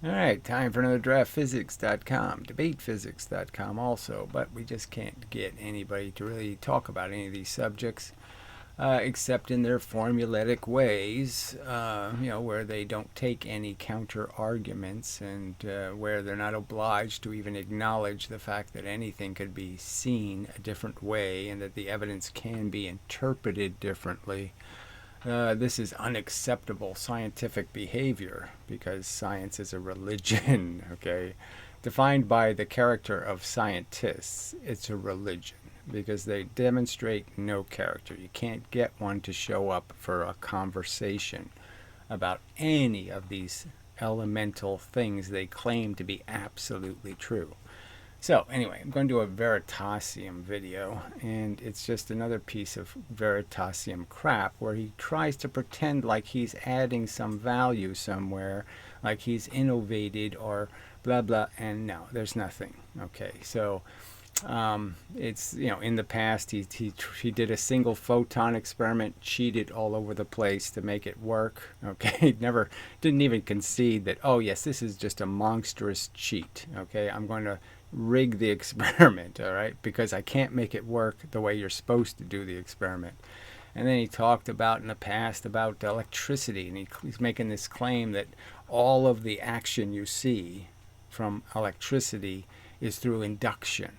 All right, time for another DraftPhysics.com, DebatePhysics.com also, but we just can't get anybody to really talk about any of these subjects except in their formulaic ways, where they don't take any counter arguments and where they're not obliged to even acknowledge the fact that anything could be seen a different way and that the evidence can be interpreted differently. This is unacceptable scientific behavior because science is a religion, okay? Defined by the character of scientists, it's a religion because they demonstrate no character. You can't get one to show up for a conversation about any of these elemental things they claim to be absolutely true. So anyway, I'm going to do a Veritasium video, and it's just another piece of Veritasium crap where he tries to pretend like he's adding some value somewhere, like he's innovated or blah blah, and no, there's nothing. Okay, so it's, in the past he did a single photon experiment, cheated all over the place to make it work. Okay, never didn't even concede that, oh yes, this is just a monstrous cheat. Okay, I'm going to rig the experiment, all right, because I can't make it work the way you're supposed to do the experiment. And then he talked about in the past about electricity, and he's making this claim that all of the action you see from electricity is through induction,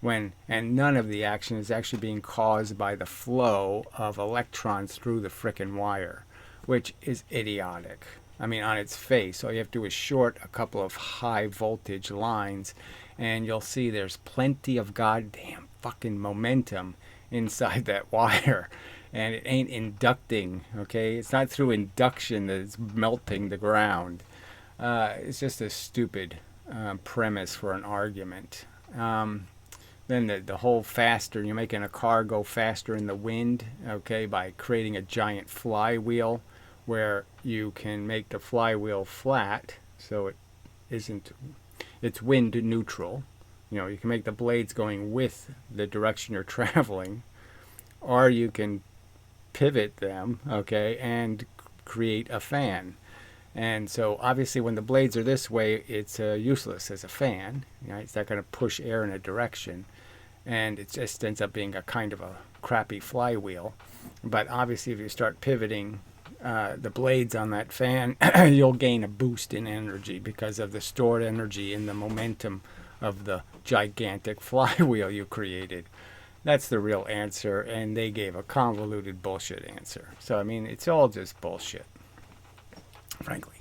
and none of the action is actually being caused by the flow of electrons through the frickin' wire, which is idiotic. I mean, on its face, all you have to do is short a couple of high voltage lines and you'll see there's plenty of goddamn fucking momentum inside that wire. And it ain't inducting, okay? It's not through induction that it's melting the ground. It's just a stupid premise for an argument. Then the whole faster, you're making a car go faster in the wind, okay, by creating a giant flywheel where you can make the flywheel flat so it's wind neutral. You can make the blades going with the direction you're traveling, or you can pivot them, okay, and create a fan. And so obviously when the blades are this way, it's useless as a fan. It's not going to push air in a direction, and it just ends up being a kind of a crappy flywheel. But obviously if you start pivoting the blades on that fan, you'll gain a boost in energy because of the stored energy in the momentum of the gigantic flywheel you created. That's the real answer, and they gave a convoluted bullshit answer. So I mean, it's all just bullshit, frankly.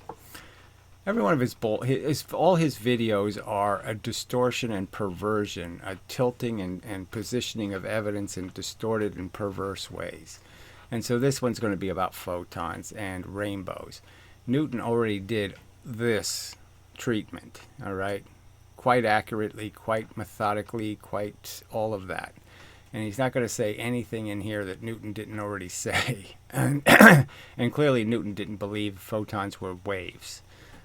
Every one of all his videos are a distortion and perversion, a tilting and positioning of evidence in distorted and perverse ways. And so this one's going to be about photons and rainbows. Newton already did this treatment, all right? Quite accurately, quite methodically, quite all of that. And he's not going to say anything in here that Newton didn't already say. And clearly Newton didn't believe photons were waves.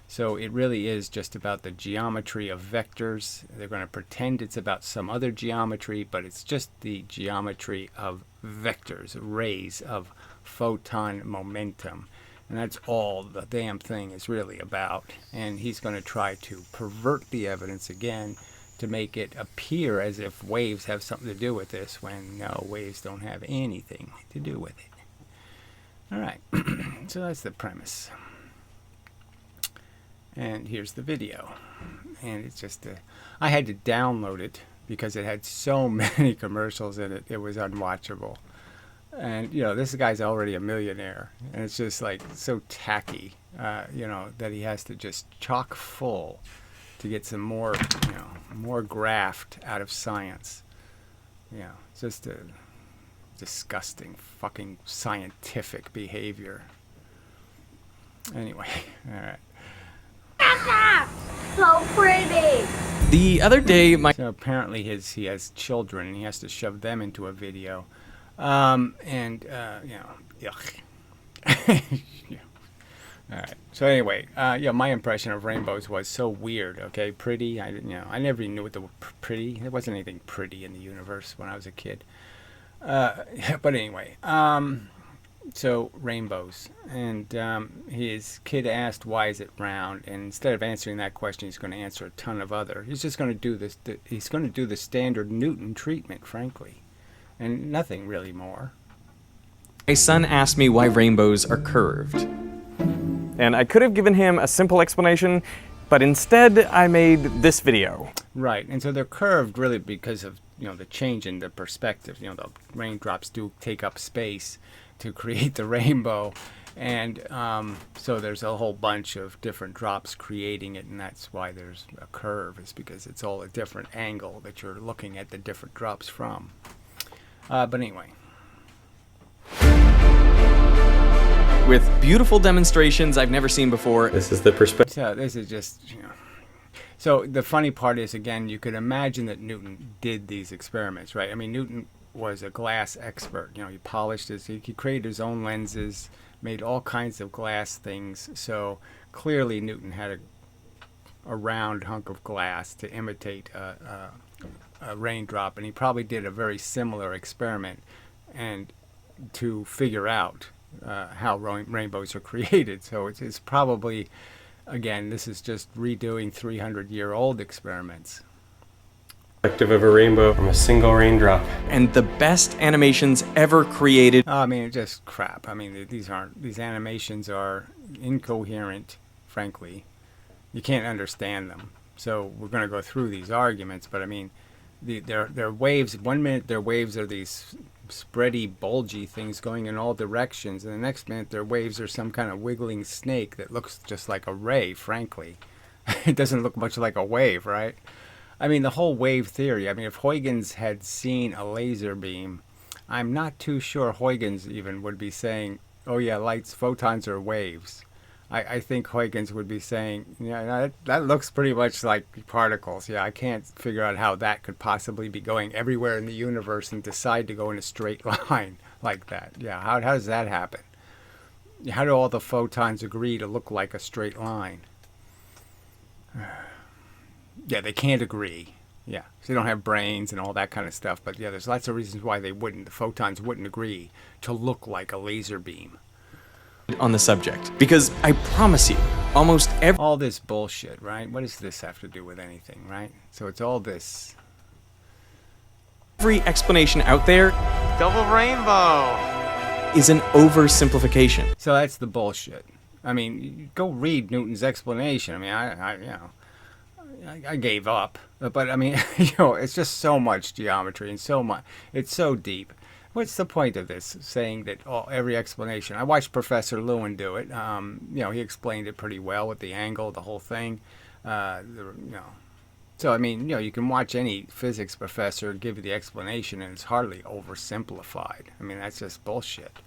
So it really is just about the geometry of vectors. They're going to pretend it's about some other geometry, but it's just the geometry of vectors, rays of photon momentum. And that's all the damn thing is really about. And he's going to try to pervert the evidence again to make it appear as if waves have something to do with this, when no, waves don't have anything to do with it. All right, so that's the premise. And here's the video. And it's just, I had to download it because it had so many commercials in it, it was unwatchable. And, this guy's already a millionaire. And it's just like so tacky, that he has to just chock full to get some more, more graft out of science. It's just a disgusting fucking scientific behavior. Anyway, all right. So pretty. The other day, So apparently he has children and he has to shove them into a video. Yuck. Yeah. All right. So anyway, my impression of rainbows was so weird. Okay, pretty. I never even knew what the word pretty. There wasn't anything pretty in the universe when I was a kid. But anyway, So rainbows, and his kid asked, "Why is it round?" And instead of answering that question, he's going to answer a ton of other. He's just going to do this. He's going to do the standard Newton treatment, frankly, and nothing really more. My son asked me why rainbows are curved. And I could have given him a simple explanation, but instead I made this video. Right, and so they're curved really because of, the change in the perspective. The raindrops do take up space to create the rainbow, and so there's a whole bunch of different drops creating it, and that's why there's a curve, is because it's all a different angle that you're looking at the different drops from. But anyway. With beautiful demonstrations I've never seen before. This is the perspective. So this is just, So the funny part is, again, you could imagine that Newton did these experiments, right? I mean, Newton was a glass expert. He polished he created his own lenses, made all kinds of glass things. So clearly Newton had a round hunk of glass to imitate a raindrop, and he probably did a very similar experiment and to figure out how rainbows are created. So it's probably, again, this is just redoing 300-year-old experiments. Perspective of a rainbow from a single raindrop. And the best animations ever created. I mean, it's just crap. I mean, these animations are incoherent, frankly. You can't understand them. So we're going to go through these arguments, but I mean, they're waves. 1 minute their waves are these spready, bulgy things going in all directions, and the next minute their waves are some kind of wiggling snake that looks just like a ray, frankly. It doesn't look much like a wave, right? I mean, the whole wave theory, I mean, if Huygens had seen a laser beam, I'm not too sure Huygens even would be saying, oh yeah, photons are waves. I think Huygens would be saying, yeah, that looks pretty much like particles. Yeah, I can't figure out how that could possibly be going everywhere in the universe and decide to go in a straight line like that. Yeah, how does that happen? How do all the photons agree to look like a straight line? Yeah, they can't agree. Yeah, so they don't have brains and all that kind of stuff. But yeah, there's lots of reasons why they wouldn't. The photons wouldn't agree to look like a laser beam. On the subject, because I promise you, almost all this bullshit, right? What does this have to do with anything, right? So it's all this. Every explanation out there, double rainbow, is an oversimplification. So that's the bullshit. I mean, go read Newton's explanation. I mean, I gave up, but I mean, it's just so much geometry and so much. It's so deep. What's the point of this, saying that every explanation? I watched Professor Lewin do it. He explained it pretty well with the angle, the whole thing. So, I mean, you can watch any physics professor give you the explanation, and it's hardly oversimplified. I mean, that's just bullshit.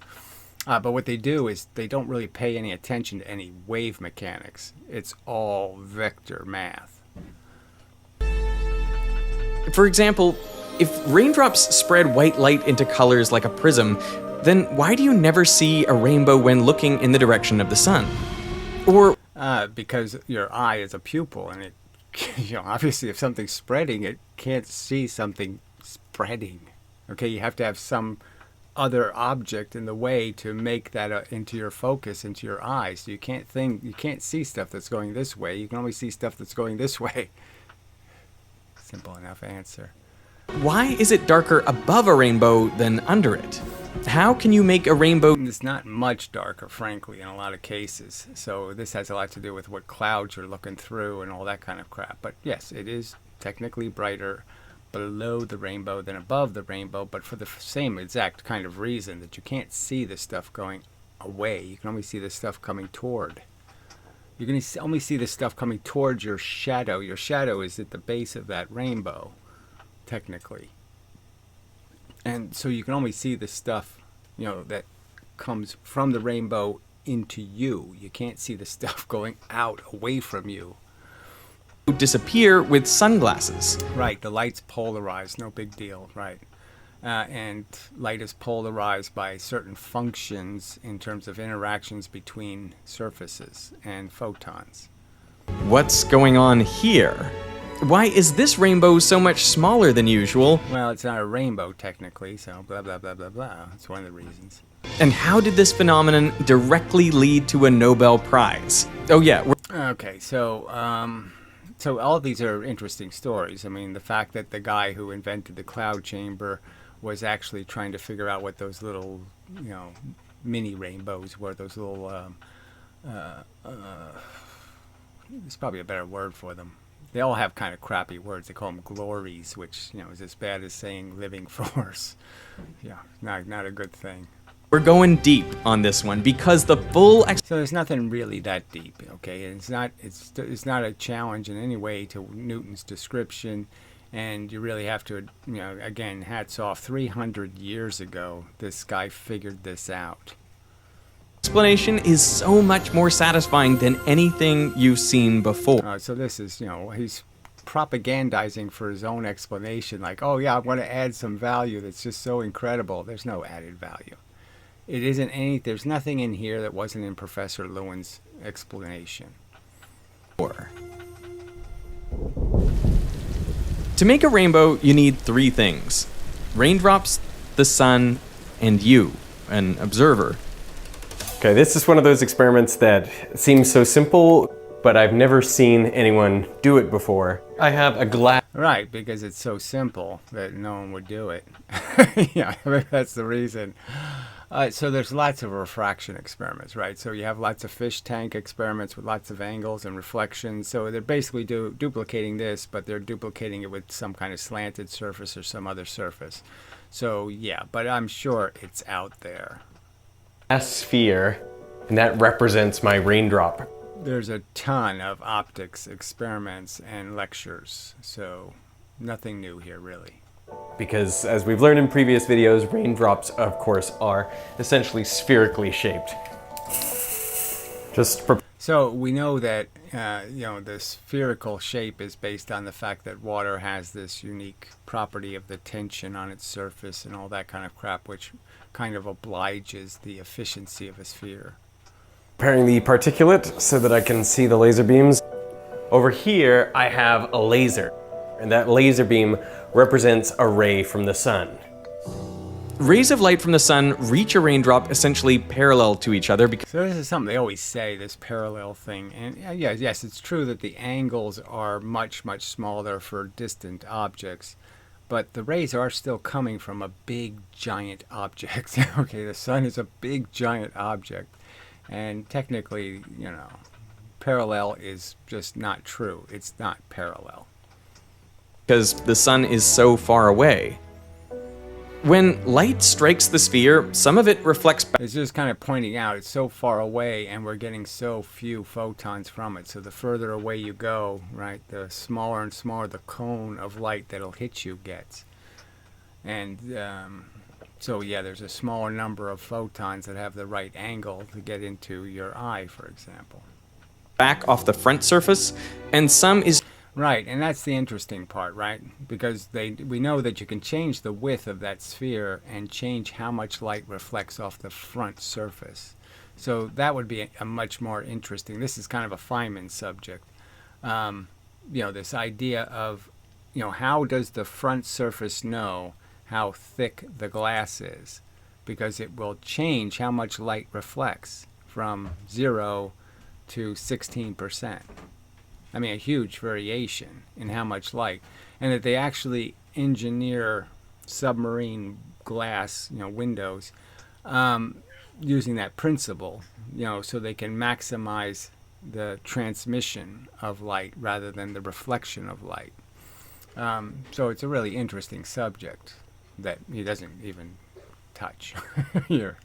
But what they do is they don't really pay any attention to any wave mechanics. It's all vector math. For example, if raindrops spread white light into colors like a prism, then why do you never see a rainbow when looking in the direction of the sun? Or because your eye is a pupil, and it, obviously if something's spreading, it can't see something spreading. Okay, you have to have some other object in the way to make that into your focus, into your eyes. So you can't see stuff that's going this way. You can only see stuff that's going this way. Simple enough answer. Why is it darker above a rainbow than under it? How can you make a rainbow? It's not much darker, frankly, in a lot of cases. So this has a lot to do with what clouds you're looking through and all that kind of crap. But yes, it is technically brighter below the rainbow than above the rainbow, but for the same exact kind of reason, that you can't see the stuff going away. You can only see the stuff coming toward. You can only see the stuff coming towards your shadow. Your shadow is at the base of that rainbow, technically. And so you can only see the stuff, that comes from the rainbow into you. You can't see the stuff going out away from you. Disappear with sunglasses. Right, the light's polarized, no big deal, right. And light is polarized by certain functions in terms of interactions between surfaces and photons. What's going on here? Why is this rainbow so much smaller than usual? Well, it's not a rainbow technically, so blah, blah, blah, blah, blah. That's one of the reasons. And how did this phenomenon directly lead to a Nobel Prize? Oh yeah, Okay, so all of these are interesting stories. I mean, the fact that the guy who invented the cloud chamber was actually trying to figure out what those little, mini rainbows were, those little, there's probably a better word for them. They all have kind of crappy words. They call them glories, which, is as bad as saying living force. Yeah, not a good thing. we're going deep on this one because the full So there's nothing really that deep, okay? It's not a challenge in any way to Newton's description, and you really have to, again, hats off. 300 years ago, this guy figured this out. explanation is so much more satisfying than anything you've seen before. So this is, he's propagandizing for his own explanation, like, oh yeah, I want to add some value that's just so incredible. There's no added value. It isn't any. There's nothing in here that wasn't in Professor Lewin's explanation. To make a rainbow, you need three things: raindrops, the sun, and you, an observer. Okay, this is one of those experiments that seems so simple, but I've never seen anyone do it before. I have a glass. Right, because it's so simple that no one would do it. Yeah, that's the reason. So there's lots of refraction experiments, right? So you have lots of fish tank experiments with lots of angles and reflections. So they're basically duplicating this, but they're duplicating it with some kind of slanted surface or some other surface. So yeah, but I'm sure it's out there. Sphere, and that represents my raindrop. There's a ton of optics experiments and lectures, so nothing new here really. Because as we've learned in previous videos, raindrops, of course, are essentially spherically shaped. So we know that the spherical shape is based on the fact that water has this unique property of the tension on its surface and all that kind of crap, which kind of obliges the efficiency of a sphere. Preparing the particulate so that I can see the laser beams. Over here, I have a laser, and that laser beam represents a ray from the sun. Rays of light from the sun reach a raindrop essentially parallel to each other because So this is something they always say, this parallel thing. And yes, it's true that the angles are much, much smaller for distant objects, but the rays are still coming from a big, giant object. Okay, the sun is a big, giant object. And technically, parallel is just not true. It's not parallel. the sun is so far away. When light strikes the sphere, some of it reflects back. It's just kind of pointing out it's so far away and we're getting so few photons from it. So the further away you go, right, the smaller and smaller the cone of light that'll hit you gets. And so yeah, there's a smaller number of photons that have the right angle to get into your eye, for example. Back off the front surface, and some is Right, and that's the interesting part, right? Because we know that you can change the width of that sphere and change how much light reflects off the front surface. So that would be a much more interesting. This is kind of a Feynman subject. This idea of, how does the front surface know how thick the glass is? Because it will change how much light reflects from 0 to 16%. I mean, a huge variation in how much light. And that they actually engineer submarine glass, windows, using that principle, so they can maximize the transmission of light rather than the reflection of light. So it's a really interesting subject that he doesn't even touch here.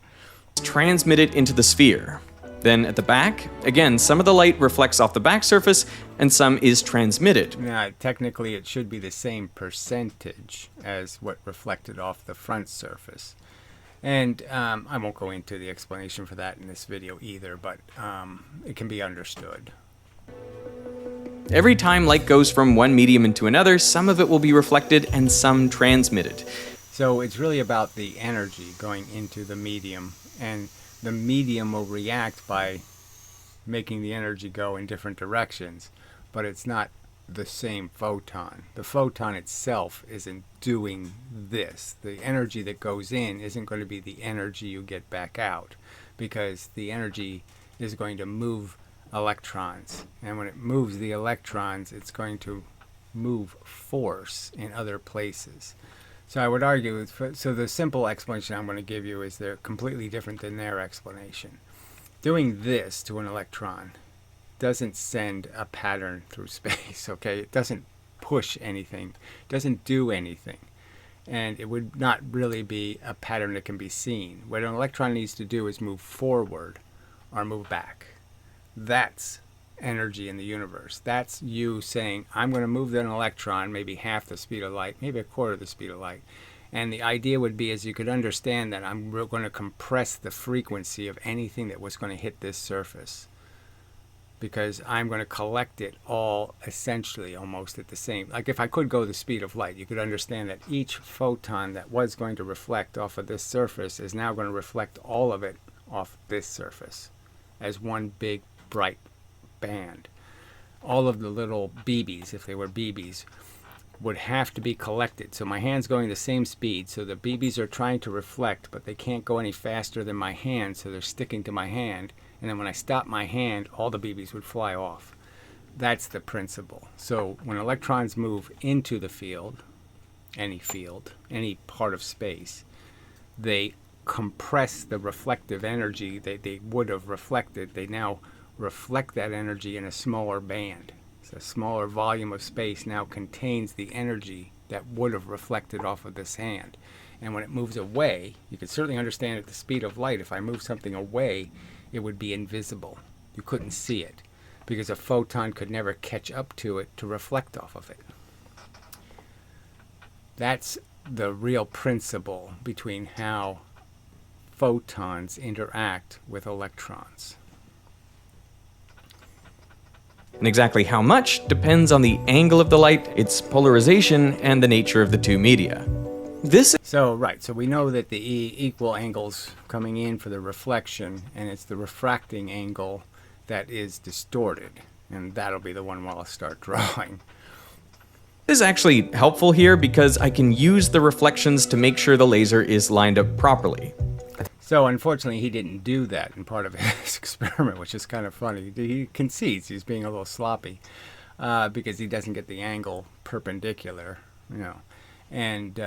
transmitted into the sphere. Then at the back, again, some of the light reflects off the back surface and some is transmitted. Now, technically, it should be the same percentage as what reflected off the front surface. And I won't go into the explanation for that in this video either, but it can be understood. Every time light goes from one medium into another, some of it will be reflected and some transmitted. So it's really about the energy going into the medium, and the medium will react by making the energy go in different directions, but it's not the same photon. The photon itself isn't doing this. The energy that goes in isn't going to be the energy you get back out, because the energy is going to move electrons. And when it moves the electrons, it's going to move force in other places. So I would argue, so the simple explanation I'm going to give you is they're completely different than their explanation. Doing this to an electron doesn't send a pattern through space, okay? It doesn't push anything, doesn't do anything. And it would not really be a pattern that can be seen. What an electron needs to do is move forward or move back. That's energy in the universe. That's you saying, I'm going to move an electron maybe half the speed of light, maybe a quarter of the speed of light. And the idea would be, as you could understand, that I'm going to compress the frequency of anything that was going to hit this surface, because I'm going to collect it all essentially almost at the same. Like if I could go the speed of light, you could understand that each photon that was going to reflect off of this surface is now going to reflect all of it off this surface as one big bright band. All of the little BBs, if they were BBs, would have to be collected. So my hand's going the same speed, so the BBs are trying to reflect, but they can't go any faster than my hand, so they're sticking to my hand. And then when I stop my hand, all the BBs would fly off. That's the principle. So when electrons move into the field, any part of space, they compress the reflective energy that they would have reflected. They now reflect that energy in a smaller band. So a smaller volume of space now contains the energy that would have reflected off of this hand. And when it moves away, you can certainly understand at the speed of light, if I move something away, it would be invisible. You couldn't see it, because a photon could never catch up to it to reflect off of it. That's the real principle between how photons interact with electrons. And exactly how much depends on the angle of the light, its polarization, and the nature of the two media. So we know that the equal angles coming in for the reflection, and it's the refracting angle that is distorted. And that'll be the one while I'll start drawing. This is actually helpful here because I can use the reflections to make sure the laser is lined up properly. So unfortunately, he didn't do that in part of his experiment, which is kind of funny. He concedes he's being a little sloppy because he doesn't get the angle perpendicular, and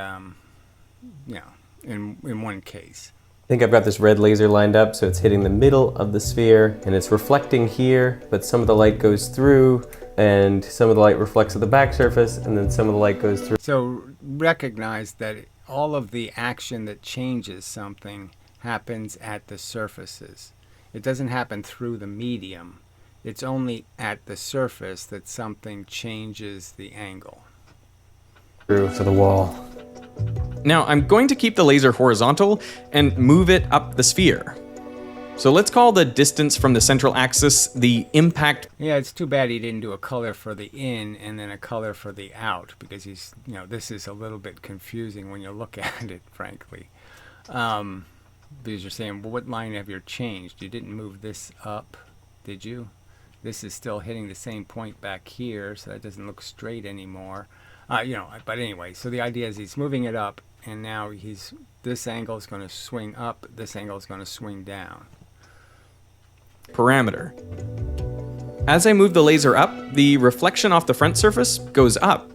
in one case. I think I've got this red laser lined up, so it's hitting the middle of the sphere, and it's reflecting here, but some of the light goes through, and some of the light reflects at the back surface, and then some of the light goes through. So recognize that all of the action that changes something happens at the surfaces. It doesn't happen through the medium. It's only at the surface that something changes the angle. Through to the wall. Now, I'm going to keep the laser horizontal and move it up the sphere. So let's call the distance from the central axis the impact. Yeah, it's too bad he didn't do a color for the in and then a color for the out, because this is a little bit confusing when you look at it, frankly. Because you're saying, well, what line have you changed? You didn't move this up, did you? This is still hitting the same point back here, so that doesn't look straight anymore. But anyway, so the idea is he's moving it up, and now this angle is going to swing up, this angle is going to swing down. Parameter. As I move the laser up, the reflection off the front surface goes up.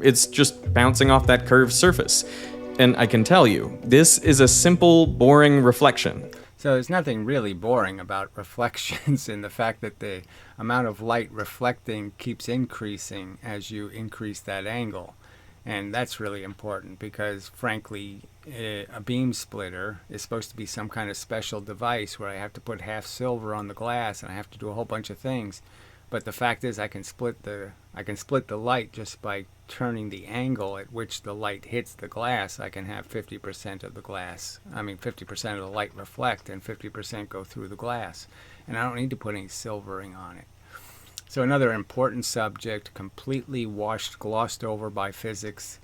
It's just bouncing off that curved surface. And I can tell you, this is a simple, boring reflection. So there's nothing really boring about reflections in the fact that the amount of light reflecting keeps increasing as you increase that angle. And that's really important because, frankly, a beam splitter is supposed to be some kind of special device where I have to put half silver on the glass and I have to do a whole bunch of things. But the fact is I can split the light just by turning the angle at which the light hits the glass. I can have 50% of the 50% of the light reflect and 50% go through the glass. And I don't need to put any silvering on it. So another important subject, completely glossed over by physics.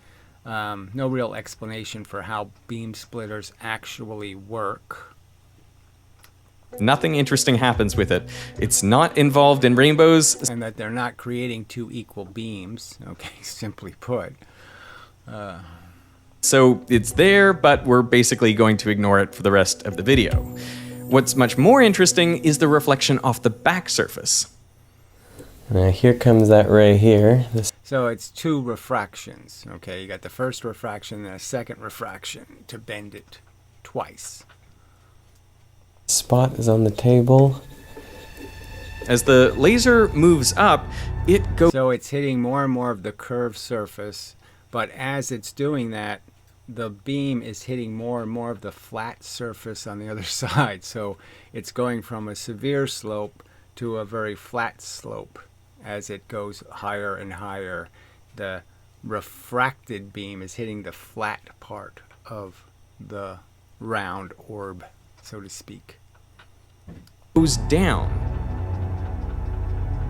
No real explanation for how beam splitters actually work. Nothing interesting happens with it. It's not involved in rainbows. And that they're not creating two equal beams, okay, simply put. So it's there, but we're basically going to ignore it for the rest of the video. What's much more interesting is the reflection off the back surface. Now here comes that ray here. So it's two refractions, okay? You got the first refraction and a second refraction to bend it twice. Spot is on the table. As the laser moves up, it goes... So it's hitting more and more of the curved surface, but as it's doing that, the beam is hitting more and more of the flat surface on the other side. So it's going from a severe slope to a very flat slope. As it goes higher and higher, the refracted beam is hitting the flat part of the round orb, so to speak. Goes down.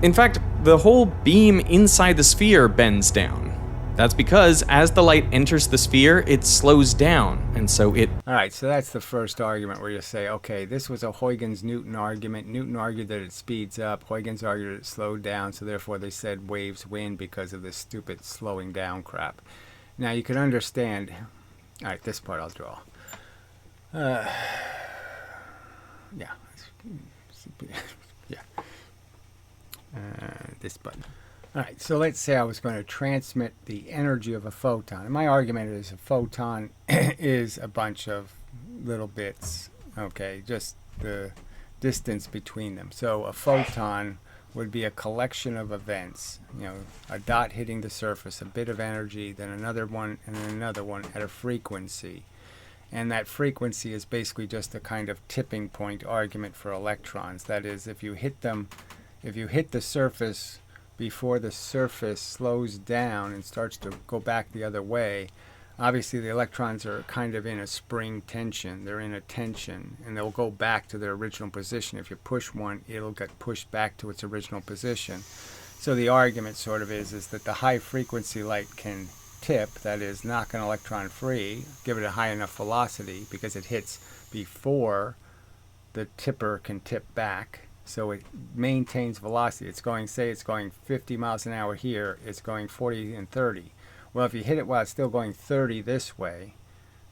In fact, the whole beam inside the sphere bends down. That's because as the light enters the sphere, it slows down, and so it... All right, so that's the first argument where you say, okay, this was a Huygens-Newton argument. Newton argued that it speeds up. Huygens argued it slowed down, so therefore they said waves win because of this stupid slowing down crap. Now, you can understand... All right, this part I'll draw. Yeah. Yeah. This button. All right, so let's say I was going to transmit the energy of a photon. And my argument is a photon is a bunch of little bits, okay, just the distance between them. So a photon would be a collection of events, you know, a dot hitting the surface, a bit of energy, then another one, and then another one at a frequency. And that frequency is basically just a kind of tipping point argument for electrons. That is, if you hit the surface before the surface slows down and starts to go back the other way, obviously the electrons are kind of in a spring tension. They're in a tension, and they'll go back to their original position. If you push one, it'll get pushed back to its original position. So the argument sort of is that the high frequency light can tip, that is, knock an electron free, give it a high enough velocity because it hits before the tipper can tip back. So it maintains velocity. It's going, say it's going 50 miles an hour here, it's going 40 and 30. Well, if you hit it while it's still going 30 this way,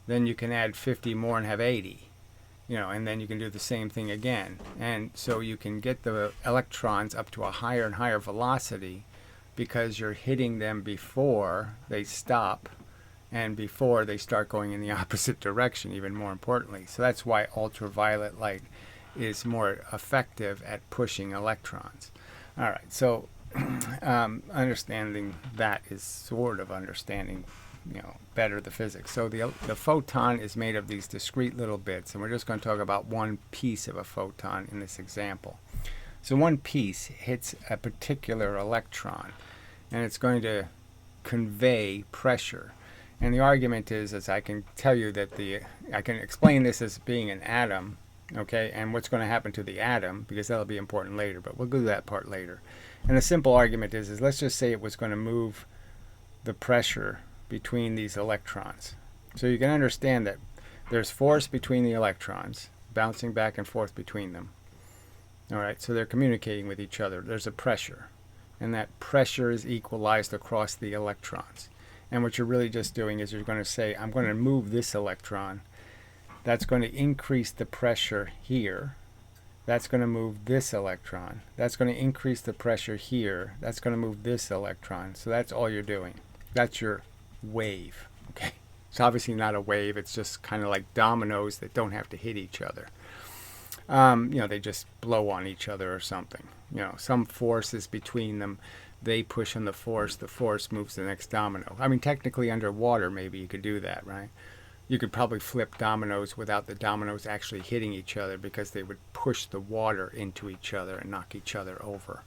then you can add 50 more and have 80. You know, and then you can do the same thing again. And so you can get the electrons up to a higher and higher velocity because you're hitting them before they stop and before they start going in the opposite direction, even more importantly. So that's why ultraviolet light is more effective at pushing electrons. All right, so understanding that is sort of understanding, you know, better the physics. So the photon is made of these discrete little bits, and we're just going to talk about one piece of a photon in this example. So one piece hits a particular electron, and it's going to convey pressure. And the argument is, as I can tell you that I can explain this as being an atom, okay, and what's going to happen to the atom, because that'll be important later, but we'll do that part later. And the simple argument is let's just say it was going to move the pressure between these electrons. So you can understand that there's force between the electrons, bouncing back and forth between them. All right, so they're communicating with each other. There's a pressure, and that pressure is equalized across the electrons. And what you're really just doing is you're going to say, I'm going to move this electron. That's going to increase the pressure here. That's going to move this electron. That's going to increase the pressure here. That's going to move this electron. So that's all you're doing. That's your wave. Okay. It's obviously not a wave. It's just kind of like dominoes that don't have to hit each other. You know, they just blow on each other or something. You know, some force is between them. They push on the force moves the next domino. I mean, technically underwater, maybe you could do that, right? You could probably flip dominoes without the dominoes actually hitting each other because they would push the water into each other and knock each other over.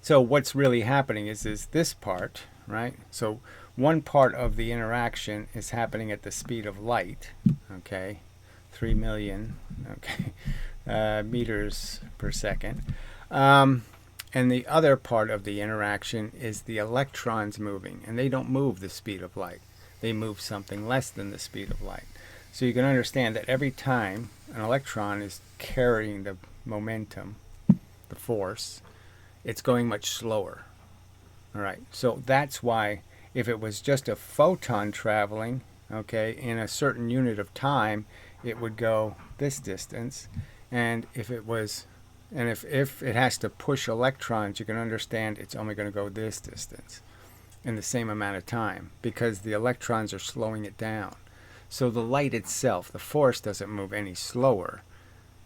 So what's really happening is this part, right? So one part of the interaction is happening at the speed of light, okay? 3 million, okay, meters per second. And the other part of the interaction is the electrons moving, and they don't move the speed of light. They move something less than the speed of light. So you can understand that every time an electron is carrying the momentum, the force, it's going much slower. All right, so that's why if it was just a photon traveling, okay, in a certain unit of time, it would go this distance. And if it was, and if it has to push electrons, you can understand it's only going to go this distance in the same amount of time because the electrons are slowing it down. So the light itself, the force, doesn't move any slower.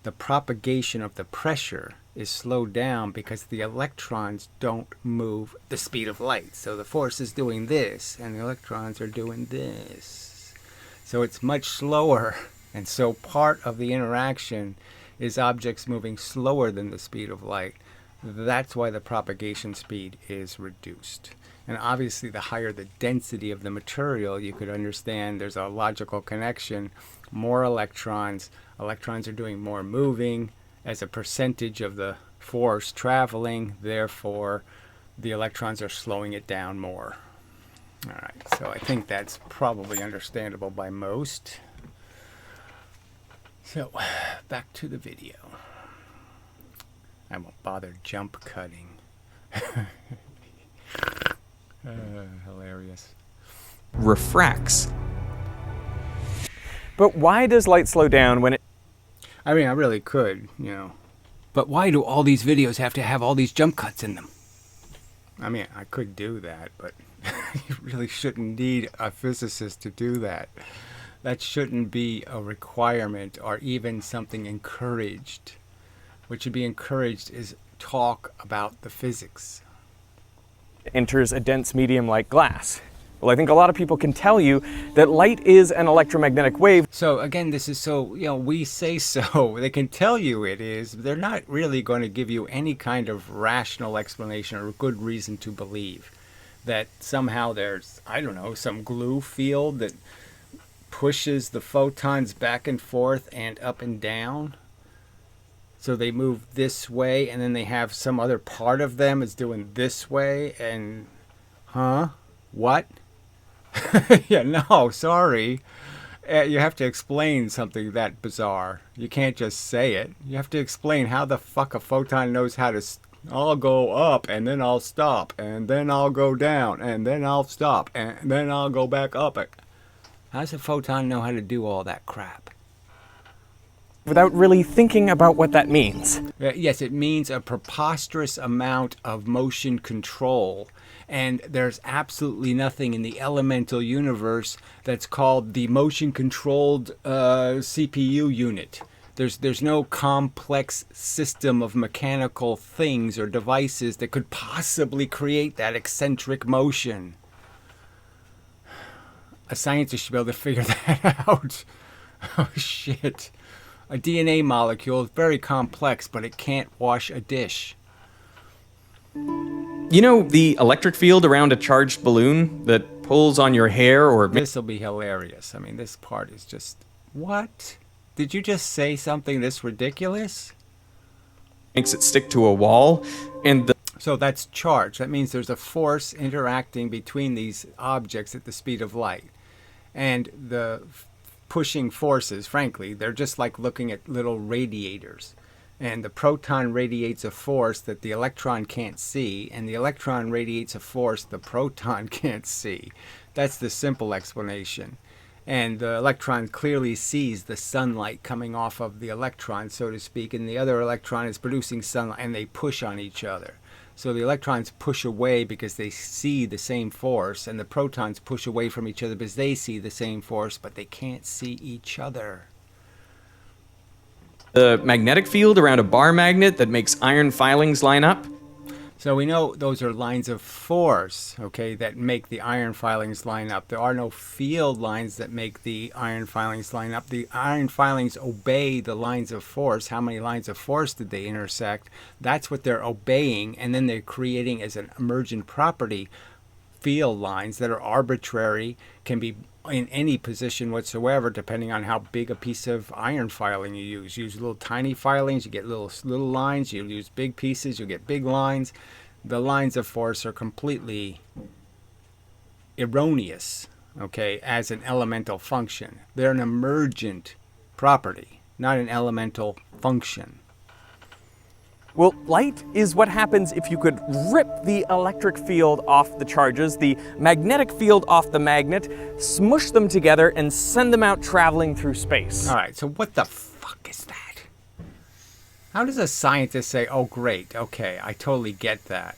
The propagation of the pressure is slowed down because the electrons don't move the speed of light. So the force is doing this and the electrons are doing this. So it's much slower. And so part of the interaction is objects moving slower than the speed of light. That's why the propagation speed is reduced. And obviously the higher the density of the material, you could understand there's a logical connection. More electrons are doing more moving as a percentage of the force traveling, therefore the electrons are slowing it down more. All right, so I think that's probably understandable by most. So back to the video. I won't bother jump cutting. Hilarious. Refracts. But why does light slow down when it... I mean, I really could, you know. But why do all these videos have to have all these jump cuts in them? I mean, I could do that, but you really shouldn't need a physicist to do that. That shouldn't be a requirement or even something encouraged. What should be encouraged is talk about the physics. Enters a dense medium like glass. Well, I think a lot of people can tell you that light is an electromagnetic wave. So again, this is so, you know, we say so. They can tell you it is. They're not really going to give you any kind of rational explanation or good reason to believe that somehow there's, I don't know, some glue field that pushes the photons back and forth and up and down. So they move this way, and then they have some other part of them is doing this way, and what? Yeah, no, sorry. You have to explain something that bizarre. You can't just say it. You have to explain how the fuck a photon knows how to... I'll go up, and then I'll stop, and then I'll go down, and then I'll stop, and then I'll go back up. How does a photon know how to do all that crap? Without really thinking about what that means. Yes, it means a preposterous amount of motion control. And there's absolutely nothing in the elemental universe that's called the motion-controlled CPU unit. There's no complex system of mechanical things or devices that could possibly create that eccentric motion. A scientist should be able to figure that out. Oh, shit. A DNA molecule is very complex, but it can't wash a dish. You know the electric field around a charged balloon that pulls on your hair or... This will be hilarious. I mean, this part is just... What? Did you just say something this ridiculous? Makes it stick to a wall, and the... So that's charge. That means there's a force interacting between these objects at the speed of light. And the pushing forces, frankly, they're just like looking at little radiators. And the proton radiates a force that the electron can't see, and the electron radiates a force the proton can't see. That's the simple explanation. And the electron clearly sees the sunlight coming off of the electron, so to speak, and the other electron is producing sunlight, and they push on each other. So the electrons push away because they see the same force, and the protons push away from each other because they see the same force, but they can't see each other. The magnetic field around a bar magnet that makes iron filings line up. So we know those are lines of force, okay, that make the iron filings line up. There are no field lines that make the iron filings line up. The iron filings obey the lines of force. How many lines of force did they intersect? That's what they're obeying, and then they're creating as an emergent property field lines that are arbitrary, can be in any position whatsoever, depending on how big a piece of iron filing you use. Use little tiny filings, you get little lines. You use big pieces, you get big lines. The lines of force are completely erroneous, okay, as an elemental function. They're an emergent property, not an elemental function. Well, light is what happens if you could rip the electric field off the charges, the magnetic field off the magnet, smush them together, and send them out traveling through space. All right, so what the fuck is that? How does a scientist say, oh, great, okay, I totally get that?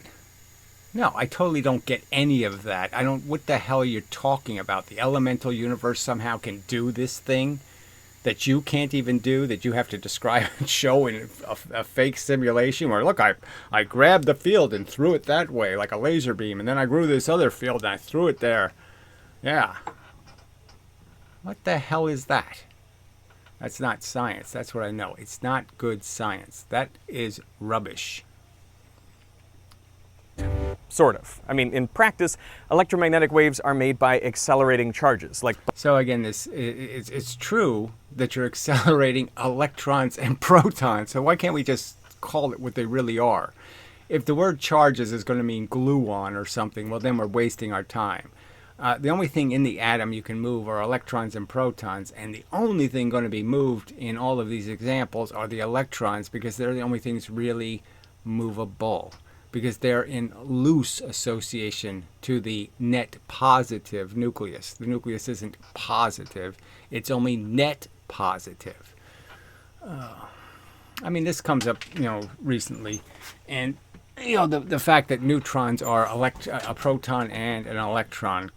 No, I totally don't get any of that. I don't, what the hell are you talking about? The elemental universe somehow can do this thing that you can't even do, that you have to describe and show in a fake simulation where, look, I grabbed the field and threw it that way like a laser beam, and then I grew this other field and I threw it there. Yeah. What the hell is that? That's not science. That's what I know. It's not good science. That is rubbish. Sort of. I mean, in practice, electromagnetic waves are made by accelerating charges, like... So again, it's true that you're accelerating electrons and protons, so why can't we just call it what they really are? If the word charges is going to mean gluon or something, well, then we're wasting our time. The only thing in the atom you can move are electrons and protons, and the only thing going to be moved in all of these examples are the electrons, because they're the only things really movable, because they're in loose association to the net positive nucleus. The nucleus isn't positive, it's only net positive. I mean, this comes up, recently, and the fact that neutrons are a proton and an electron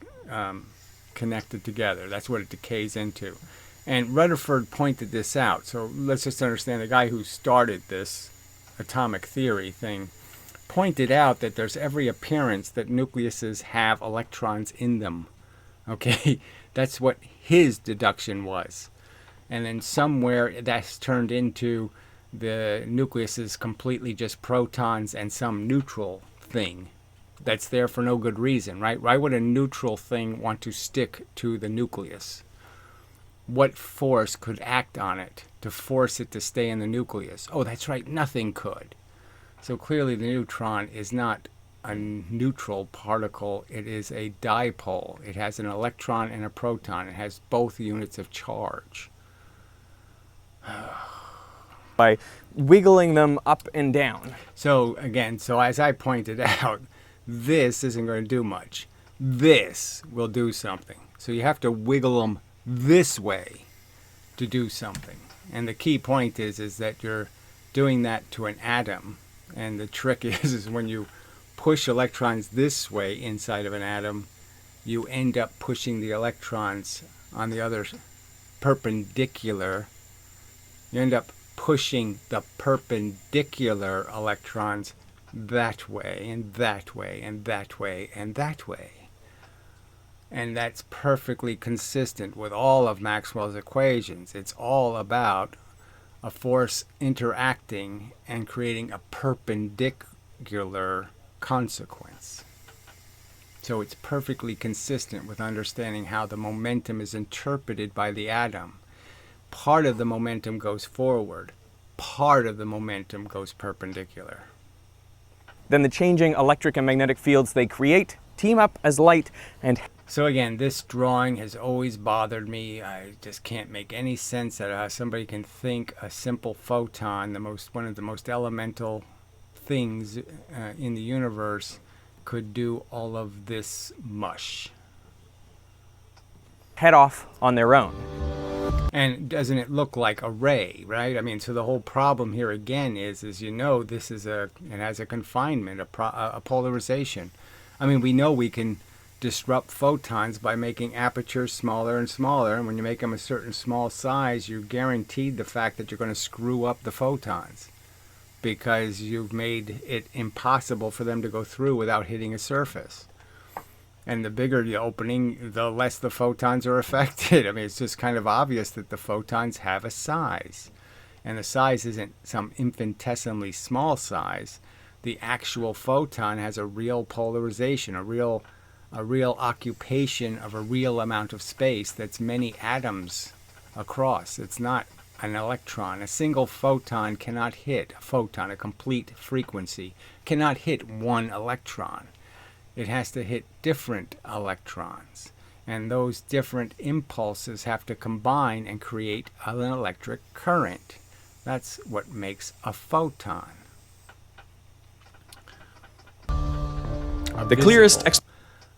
connected together. That's what it decays into. And Rutherford pointed this out. So let's just understand the guy who started this atomic theory thing pointed out that there's every appearance that nucleuses have electrons in them. Okay, that's what his deduction was. And then somewhere that's turned into the nucleus is completely just protons and some neutral thing that's there for no good reason, right? Why would a neutral thing want to stick to the nucleus? What force could act on it to force it to stay in the nucleus? Oh, that's right, nothing could. So clearly the neutron is not a neutral particle, it is a dipole. It has an electron and a proton. It has both units of charge. By wiggling them up and down. So again, as I pointed out, this isn't going to do much. This will do something. So you have to wiggle them this way to do something. And the key point is that you're doing that to an atom. And the trick is when you push electrons this way inside of an atom, you end up pushing the electrons on the other perpendicular. You end up pushing the perpendicular electrons that way, and that way, and that way, and that way. And that's perfectly consistent with all of Maxwell's equations. It's all about a force interacting and creating a perpendicular consequence. So it's perfectly consistent with understanding how the momentum is interpreted by the atom. Part of the momentum goes forward, part of the momentum goes perpendicular. Then the changing electric and magnetic fields they create team up as light and... So again, this drawing has always bothered me. I just can't make any sense that how somebody can think a simple photon, one of the most elemental things in the universe, could do all of this mush. Head off on their own. And doesn't it look like a ray, right? I mean, so the whole problem here again is this is it has a confinement, a polarization. I mean, we know we can disrupt photons by making apertures smaller and smaller, and when you make them a certain small size, you're guaranteed the fact that you're going to screw up the photons because you've made it impossible for them to go through without hitting a surface. And the bigger the opening, the less the photons are affected. I mean, it's just kind of obvious that the photons have a size. And the size isn't some infinitesimally small size. The actual photon has a real polarization, a real occupation of a real amount of space that's many atoms across. It's not an electron. A single photon cannot hit a complete frequency, cannot hit one electron. It has to hit different electrons. And those different impulses have to combine and create an electric current. That's what makes a photon. The clearest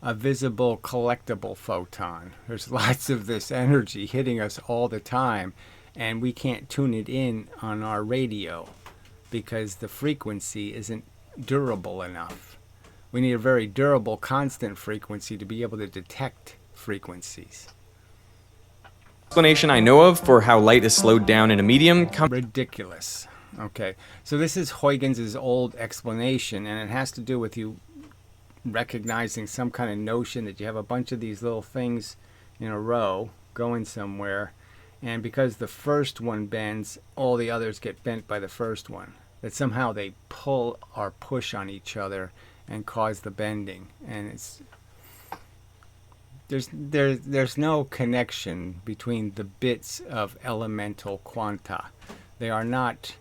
A visible collectible photon. There's lots of this energy hitting us all the time, and we can't tune it in on our radio because the frequency isn't durable enough. We need a very durable, constant frequency to be able to detect frequencies. explanation I know of for how light is slowed down in a medium comes Ridiculous. Okay, so this is Huygens' old explanation, and it has to do with you recognizing some kind of notion that you have a bunch of these little things in a row going somewhere, and because the first one bends, all the others get bent by the first one. That somehow they pull or push on each other and cause the bending, and there's no connection between the bits of elemental quanta. They are not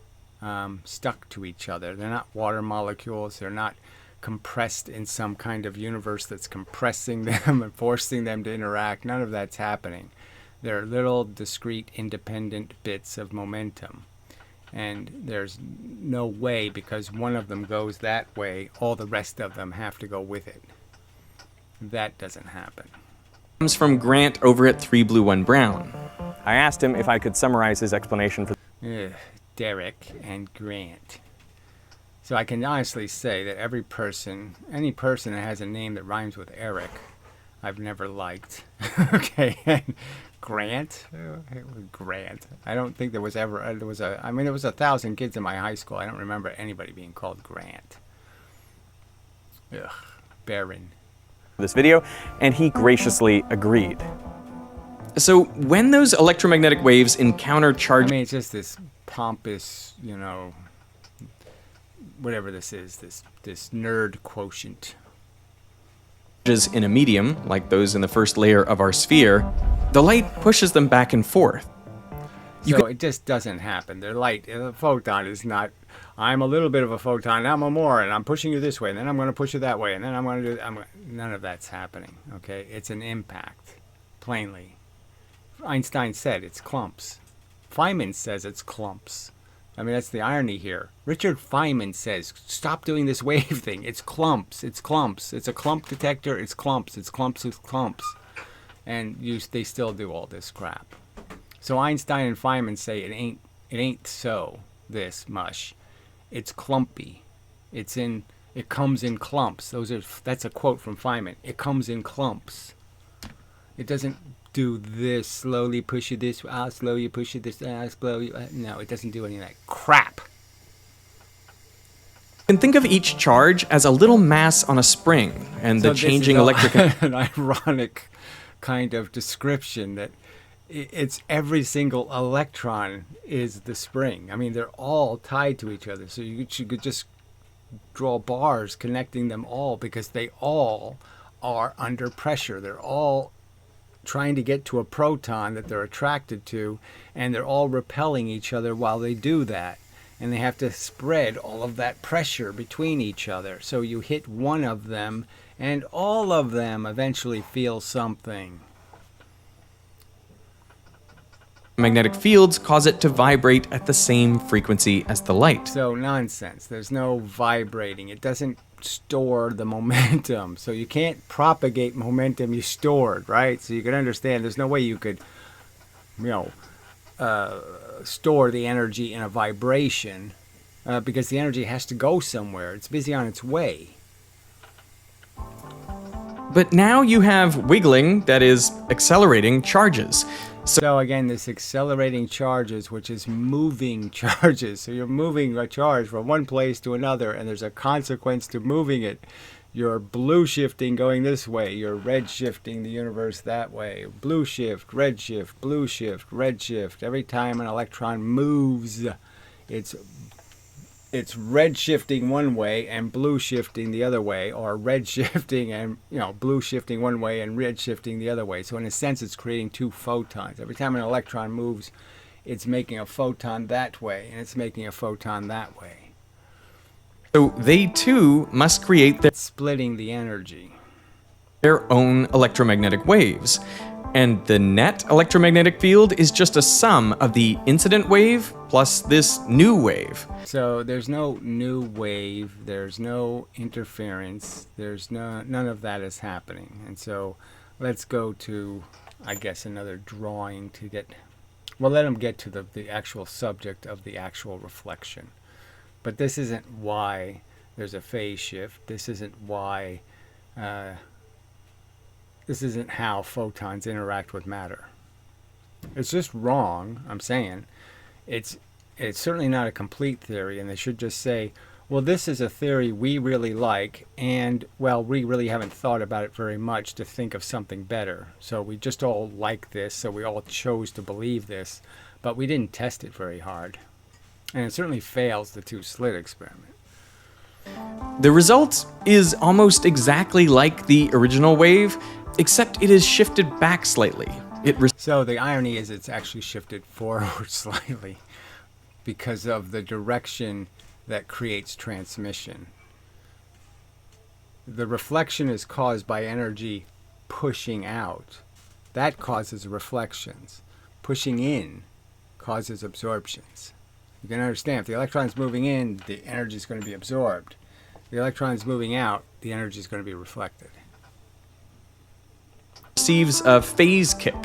stuck to each other. They're not water molecules. They're not compressed in some kind of universe that's compressing them and forcing them to interact. None of that's happening. They're little discrete independent bits of momentum, and there's no way, because one of them goes that way, all the rest of them have to go with it. That doesn't happen. from Grant over at 3 Blue 1 Brown. I asked him if I could summarize his explanation for Derek and Grant. So I can honestly say that any person that has a name that rhymes with Eric, I've never liked. Okay, and Grant? Grant. I don't think there was 1,000 kids in my high school. I don't remember anybody being called Grant. Ugh, barren. this video, and he graciously agreed. So when those electromagnetic waves encounter I charges mean, it's just this pompous, whatever this is, this nerd quotient. in a medium, like those in the first layer of our sphere, the light pushes them back and forth. So it just doesn't happen. The light, the photon is not, I'm a little bit of a photon, now I'm more, and I'm pushing you this way, and then I'm going to push you that way, and then I'm going to do, none of that's happening, okay? It's an impact, plainly. Einstein said it's clumps. Feynman says it's clumps. I mean, that's the irony here. Richard Feynman says, stop doing this wave thing. It's clumps. It's clumps. It's a clump detector. It's clumps. It's clumps. It's clumps. And they still do all this crap. So Einstein and Feynman say it ain't so, this mush. It's clumpy. It comes in clumps. That's a quote from Feynman. It comes in clumps. It doesn't do this, slowly push you this, I'll slow you, push you this, I'll slow you. No, it doesn't do any of that crap. You can think of each charge as a little mass on a spring, and the changing electric... an ironic kind of description that it's every single electron is the spring. I mean, they're all tied to each other, so you could just draw bars connecting them all, because they all are under pressure. They're all trying to get to a proton that they're attracted to, and they're all repelling each other while they do that, and they have to spread all of that pressure between each other. So you hit one of them and all of them eventually feel something. Magnetic fields cause it to vibrate at the same frequency as the light. So nonsense. There's no vibrating. It doesn't store the momentum. So you can't propagate momentum you stored, right? So you can understand there's no way you could, store the energy in a vibration because the energy has to go somewhere. It's busy on its way. But now you have wiggling, that is, accelerating charges. So again, this accelerating charges, which is moving charges. So you're moving a charge from one place to another, and there's a consequence to moving it. You're blue shifting going this way. You're red shifting the universe that way. Blue shift, red shift, blue shift, red shift. Every time an electron moves, it's red shifting one way and blue shifting the other way, or red shifting and blue shifting one way and red shifting the other way. So in a sense, it's creating two photons. Every time an electron moves, it's making a photon that way, and it's making a photon that way. So they too must create their... Splitting the energy. their own electromagnetic waves. And the net electromagnetic field is just a sum of the incident wave plus this new wave. So there's no new wave, there's no interference, none of that is happening. And so let's go to, I guess, another drawing to get, well, let them get to the actual subject of the actual reflection. But this isn't why there's a phase shift. This isn't why, this isn't how photons interact with matter. It's just wrong, I'm saying. It's certainly not a complete theory, and they should just say, well, this is a theory we really like, and, well, we really haven't thought about it very much to think of something better. So we just all like this, so we all chose to believe this, but we didn't test it very hard. And it certainly fails the two-slit experiment. The result is almost exactly like the original wave, except it is shifted back slightly. So the irony is it's actually shifted forward slightly because of the direction that creates transmission. The reflection is caused by energy pushing out. That causes reflections. Pushing in causes absorptions. You can understand, if the electron's moving in, the energy is going to be absorbed. The electron's moving out, the energy is going to be reflected. Receives a phase kick,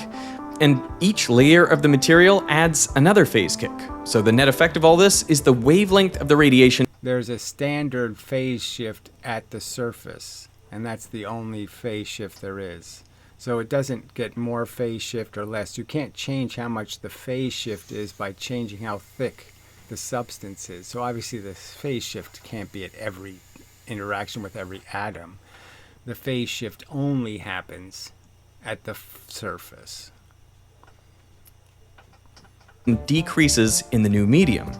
and each layer of the material adds another phase kick. So the net effect of all this is the wavelength of the radiation. There's a standard phase shift at the surface, and that's the only phase shift there is. So it doesn't get more phase shift or less. You can't change how much the phase shift is by changing how thick the substance is. So obviously the phase shift can't be at every interaction with every atom. The phase shift only happens at the surface. Decreases in the new medium.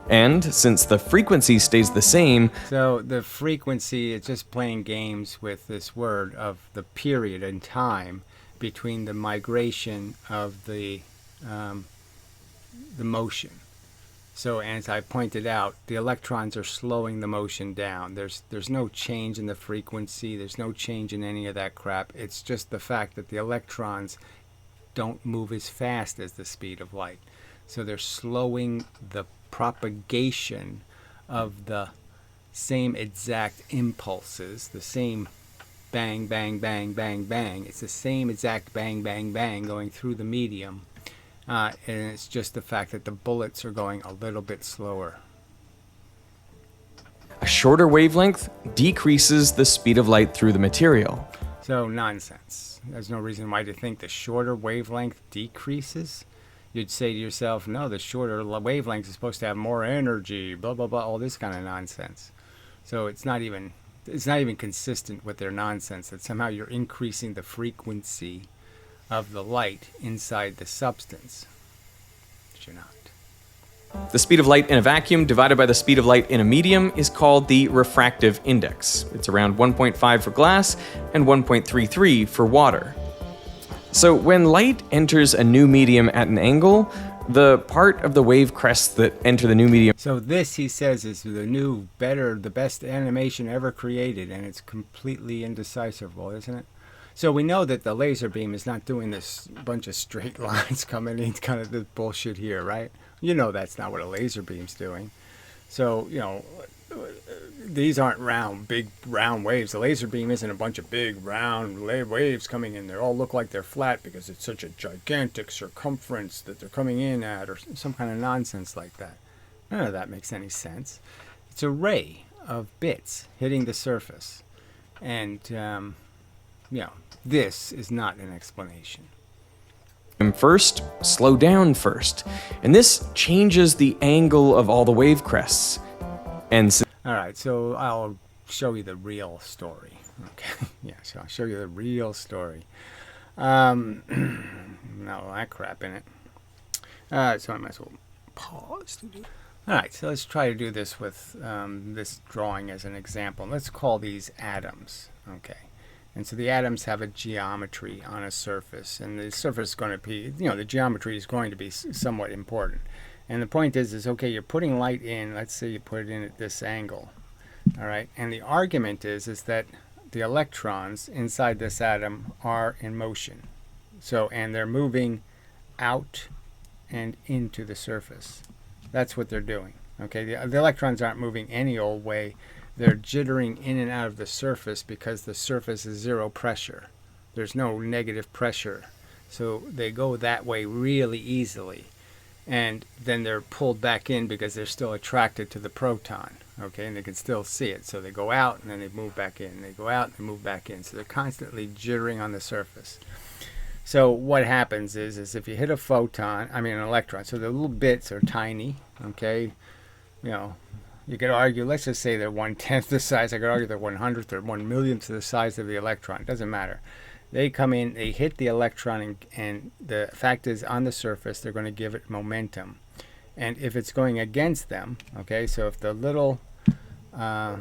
And since the frequency stays the same, so the frequency is just playing games with this word of the period in time between the migration of the motion. So as I pointed out, the electrons are slowing the motion down. There's no change in the frequency. There's no change in any of that crap. It's just the fact that the electrons don't move as fast as the speed of light. So they're slowing the propagation of the same exact impulses, the same bang, bang, bang, bang, bang. It's the same exact bang, bang, bang going through the medium. And it's just the fact that the bullets are going a little bit slower. a shorter wavelength decreases the speed of light through the material. So nonsense. There's no reason why to think the shorter wavelength decreases. You'd say to yourself, no, the shorter wavelength is supposed to have more energy, blah, blah, blah, all this kind of nonsense. So it's not even consistent with their nonsense that somehow you're increasing the frequency of the light inside the substance. But you're not. The speed of light in a vacuum divided by the speed of light in a medium is called the refractive index. It's around 1.5 for glass and 1.33 for water. So when light enters a new medium at an angle, the part of the wave crests that enter the new medium. So this, he says, is the best animation ever created, and it's completely indecipherable, isn't it? So we know that the laser beam is not doing this bunch of straight lines coming in, kind of this bullshit here, right? You know that's not what a laser beam's doing. So, you know, these aren't big round waves. The laser beam isn't a bunch of big round waves coming in. They all look like they're flat because it's such a gigantic circumference that they're coming in at, or some kind of nonsense like that. None of that makes any sense. It's a ray of bits hitting the surface. And, you know, this is not an explanation. First, slow down first. And this changes the angle of all the wave crests. And all right, so I'll show you the real story. Okay, yeah, so I'll show you the real story. Not all that crap in it. So I might as well pause to do. All right, so let's try to do this with this drawing as an example. Let's call these atoms. Okay, and so the atoms have a geometry on a surface, and the surface is going to be, you know, the geometry is going to be somewhat important. And the point is okay, you're putting light in, let's say you put it in at this angle, all right? And the argument is that the electrons inside this atom are in motion. So, and they're moving out and into the surface. That's what they're doing. Okay, the electrons aren't moving any old way. They're jittering in and out of the surface because the surface is zero pressure. There's no negative pressure. So they go that way really easily. And then they're pulled back in because they're still attracted to the proton. Okay, and they can still see it. So they go out and then they move back in. They go out and move back in. So they're constantly jittering on the surface. So what happens is if you hit a photon, an electron, so the little bits are tiny, okay? You know, you could argue, let's just say they're 1/10 the size. I could argue they're 1/100th or 1/1,000,000th the size of the electron. It doesn't matter. They come in, they hit the electron, and the fact is on the surface, they're going to give it momentum. And if it's going against them, okay, so if the little, I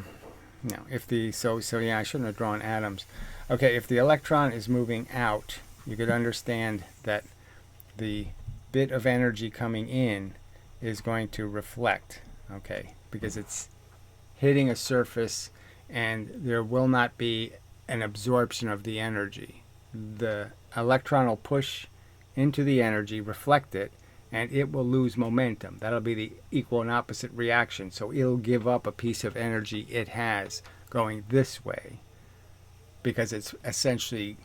shouldn't have drawn atoms. Okay, if the electron is moving out, you could understand that the bit of energy coming in is going to reflect, okay, because it's hitting a surface and there will not be an absorption of the energy. The electron will push into the energy, reflect it, and it will lose momentum. That'll be the equal and opposite reaction. So it'll give up a piece of energy it has going this way because it's essentially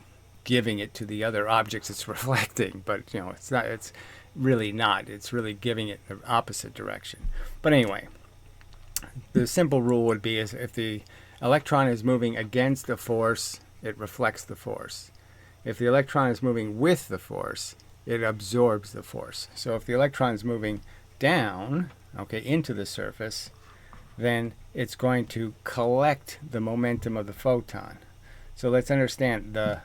giving it to the other objects it's reflecting, but it's not, it's really not, it's really giving it the opposite direction. But anyway, the simple rule would be is if the electron is moving against the force, it reflects the force. If the electron is moving with the force, it absorbs the force. So if the electron is moving down, okay, into the surface, then it's going to collect the momentum of the photon. So let's understand, the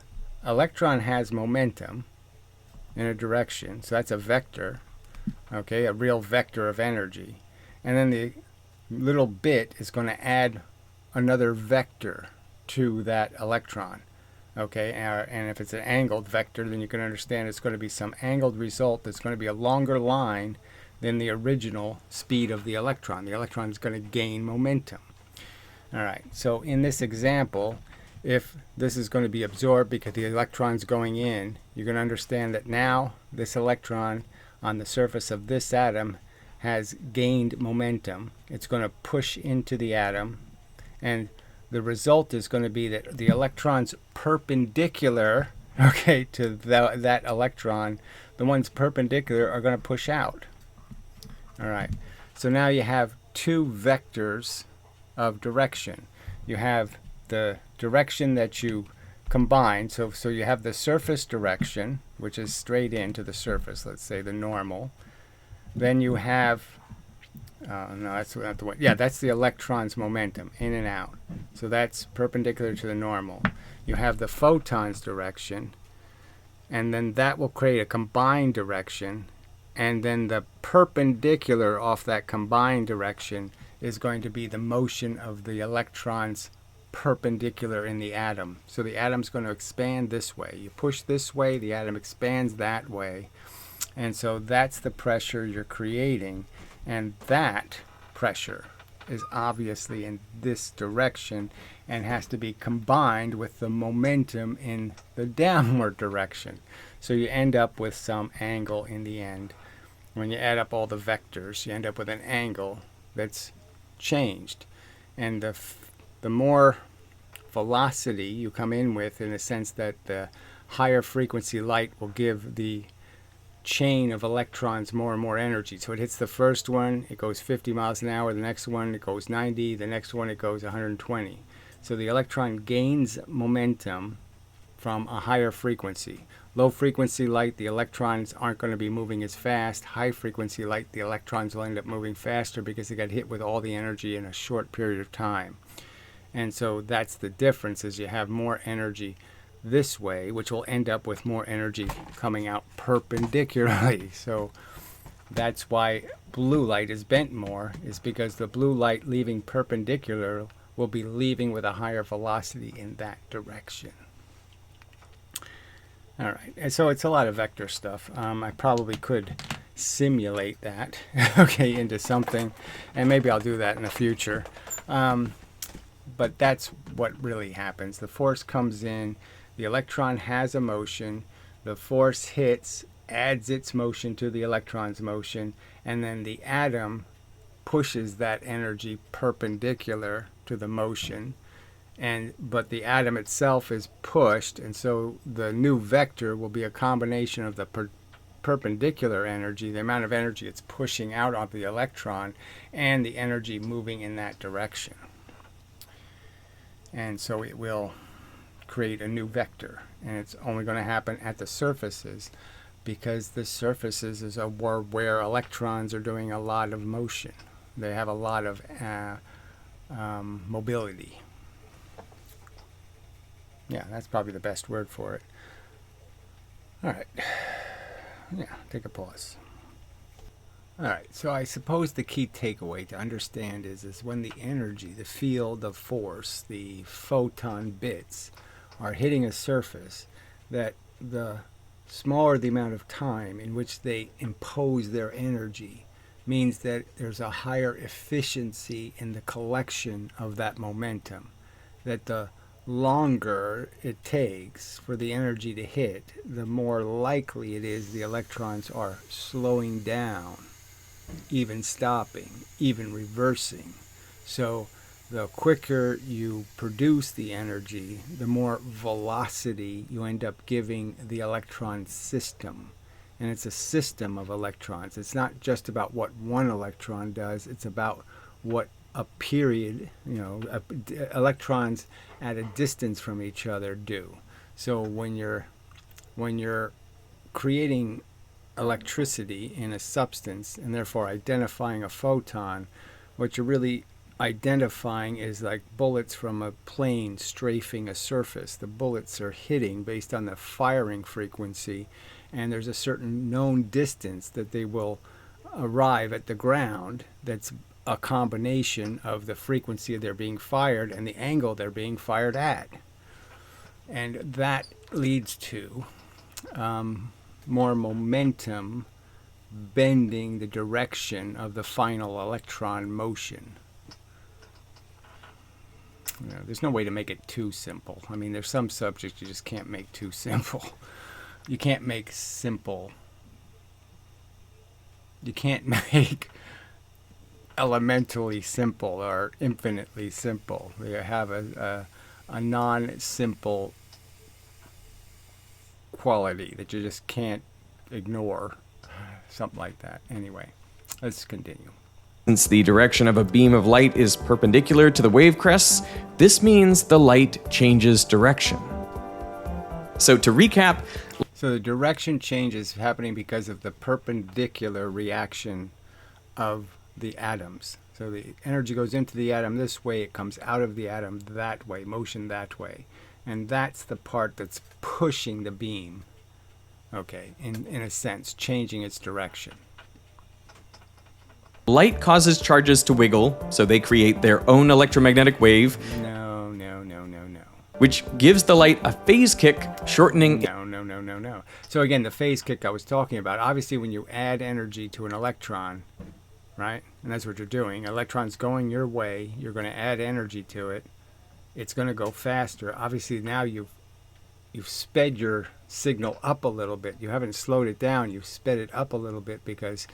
electron has momentum in a direction, so that's a vector, okay, a real vector of energy. And then the little bit is going to add another vector to that electron, okay, and if it's an angled vector, then you can understand it's going to be some angled result that's going to be a longer line than the original speed of the electron. The electron is going to gain momentum. All right, so in this example, if this is going to be absorbed because the electron's going in, you're going to understand that now this electron on the surface of this atom has gained momentum. It's going to push into the atom, and the result is going to be that the electrons perpendicular, okay, to that electron, the ones perpendicular are going to push out. All right, so now you have two vectors of direction. You have the direction that you combine, so you have the surface direction, which is straight into the surface, let's say the normal. Then you have, no, that's not the one. Yeah, that's the electron's momentum, in and out. So that's perpendicular to the normal. You have the photon's direction, and then that will create a combined direction, and then the perpendicular off that combined direction is going to be the motion of the electrons perpendicular in the atom. So the atom's going to expand this way. You push this way, the atom expands that way. And so that's the pressure you're creating. And that pressure is obviously in this direction and has to be combined with the momentum in the downward direction. So you end up with some angle in the end. When you add up all the vectors, you end up with an angle that's changed. And the more velocity you come in with, in the sense that the higher frequency light will give the chain of electrons more and more energy. So it hits the first one, it goes 50 miles an hour, the next one it goes 90, the next one it goes 120. So the electron gains momentum from a higher frequency. Low frequency light, the electrons aren't going to be moving as fast. High frequency light, the electrons will end up moving faster because they got hit with all the energy in a short period of time. And so that's the difference, is you have more energy this way, which will end up with more energy coming out perpendicularly. So that's why blue light is bent more, is because the blue light leaving perpendicular will be leaving with a higher velocity in that direction. All right, and so it's a lot of vector stuff. I probably could simulate that, okay, into something, and maybe I'll do that in the future. but that's what really happens. The force comes in, the electron has a motion, the force hits, adds its motion to the electron's motion, and then the atom pushes that energy perpendicular to the motion, but the atom itself is pushed, and so the new vector will be a combination of the perpendicular energy, the amount of energy it's pushing out of the electron, and the energy moving in that direction. And so it will create a new vector, and it's only going to happen at the surfaces, because the surfaces is where electrons are doing a lot of motion. They have a lot of mobility. Yeah, that's probably the best word for it. All right. Yeah, take a pause. All right, so I suppose the key takeaway to understand is when the energy, the field of force, the photon bits are hitting a surface, that the smaller the amount of time in which they impose their energy means that there's a higher efficiency in the collection of that momentum, that the longer it takes for the energy to hit, the more likely it is the electrons are slowing down, even stopping, even reversing. So the quicker you produce the energy, the more velocity you end up giving the electron system. And it's a system of electrons. It's not just about what one electron does, it's about what a period, electrons at a distance from each other do. So when you're creating electricity in a substance and therefore identifying a photon, what you're really identifying is like bullets from a plane strafing a surface. The bullets are hitting based on the firing frequency, and there's a certain known distance that they will arrive at the ground that's a combination of the frequency they're being fired and the angle they're being fired at. And that leads to more momentum bending the direction of the final electron motion. There's no way to make it too simple. I mean, there's some subjects you just can't make too simple. You can't make simple. You can't make elementally simple or infinitely simple. You have a non-simple quality that you just can't ignore. Something like that. Anyway, let's continue. Since the direction of a beam of light is perpendicular to the wave crests, this means the light changes direction. So to recap, so the direction change is happening because of the perpendicular reaction of the atoms. So the energy goes into the atom this way, it comes out of the atom that way, motion that way. And that's the part that's pushing the beam, okay, in a sense, changing its direction. light causes charges to wiggle, so they create their own electromagnetic wave. No. Which gives the light a phase kick, shortening. No. So again, the phase kick I was talking about, obviously when you add energy to an electron, right? And that's what you're doing. Electron's going your way, you're going to add energy to it. It's going to go faster. Obviously now you've sped your signal up a little bit. You haven't slowed it down, you've sped it up a little bit because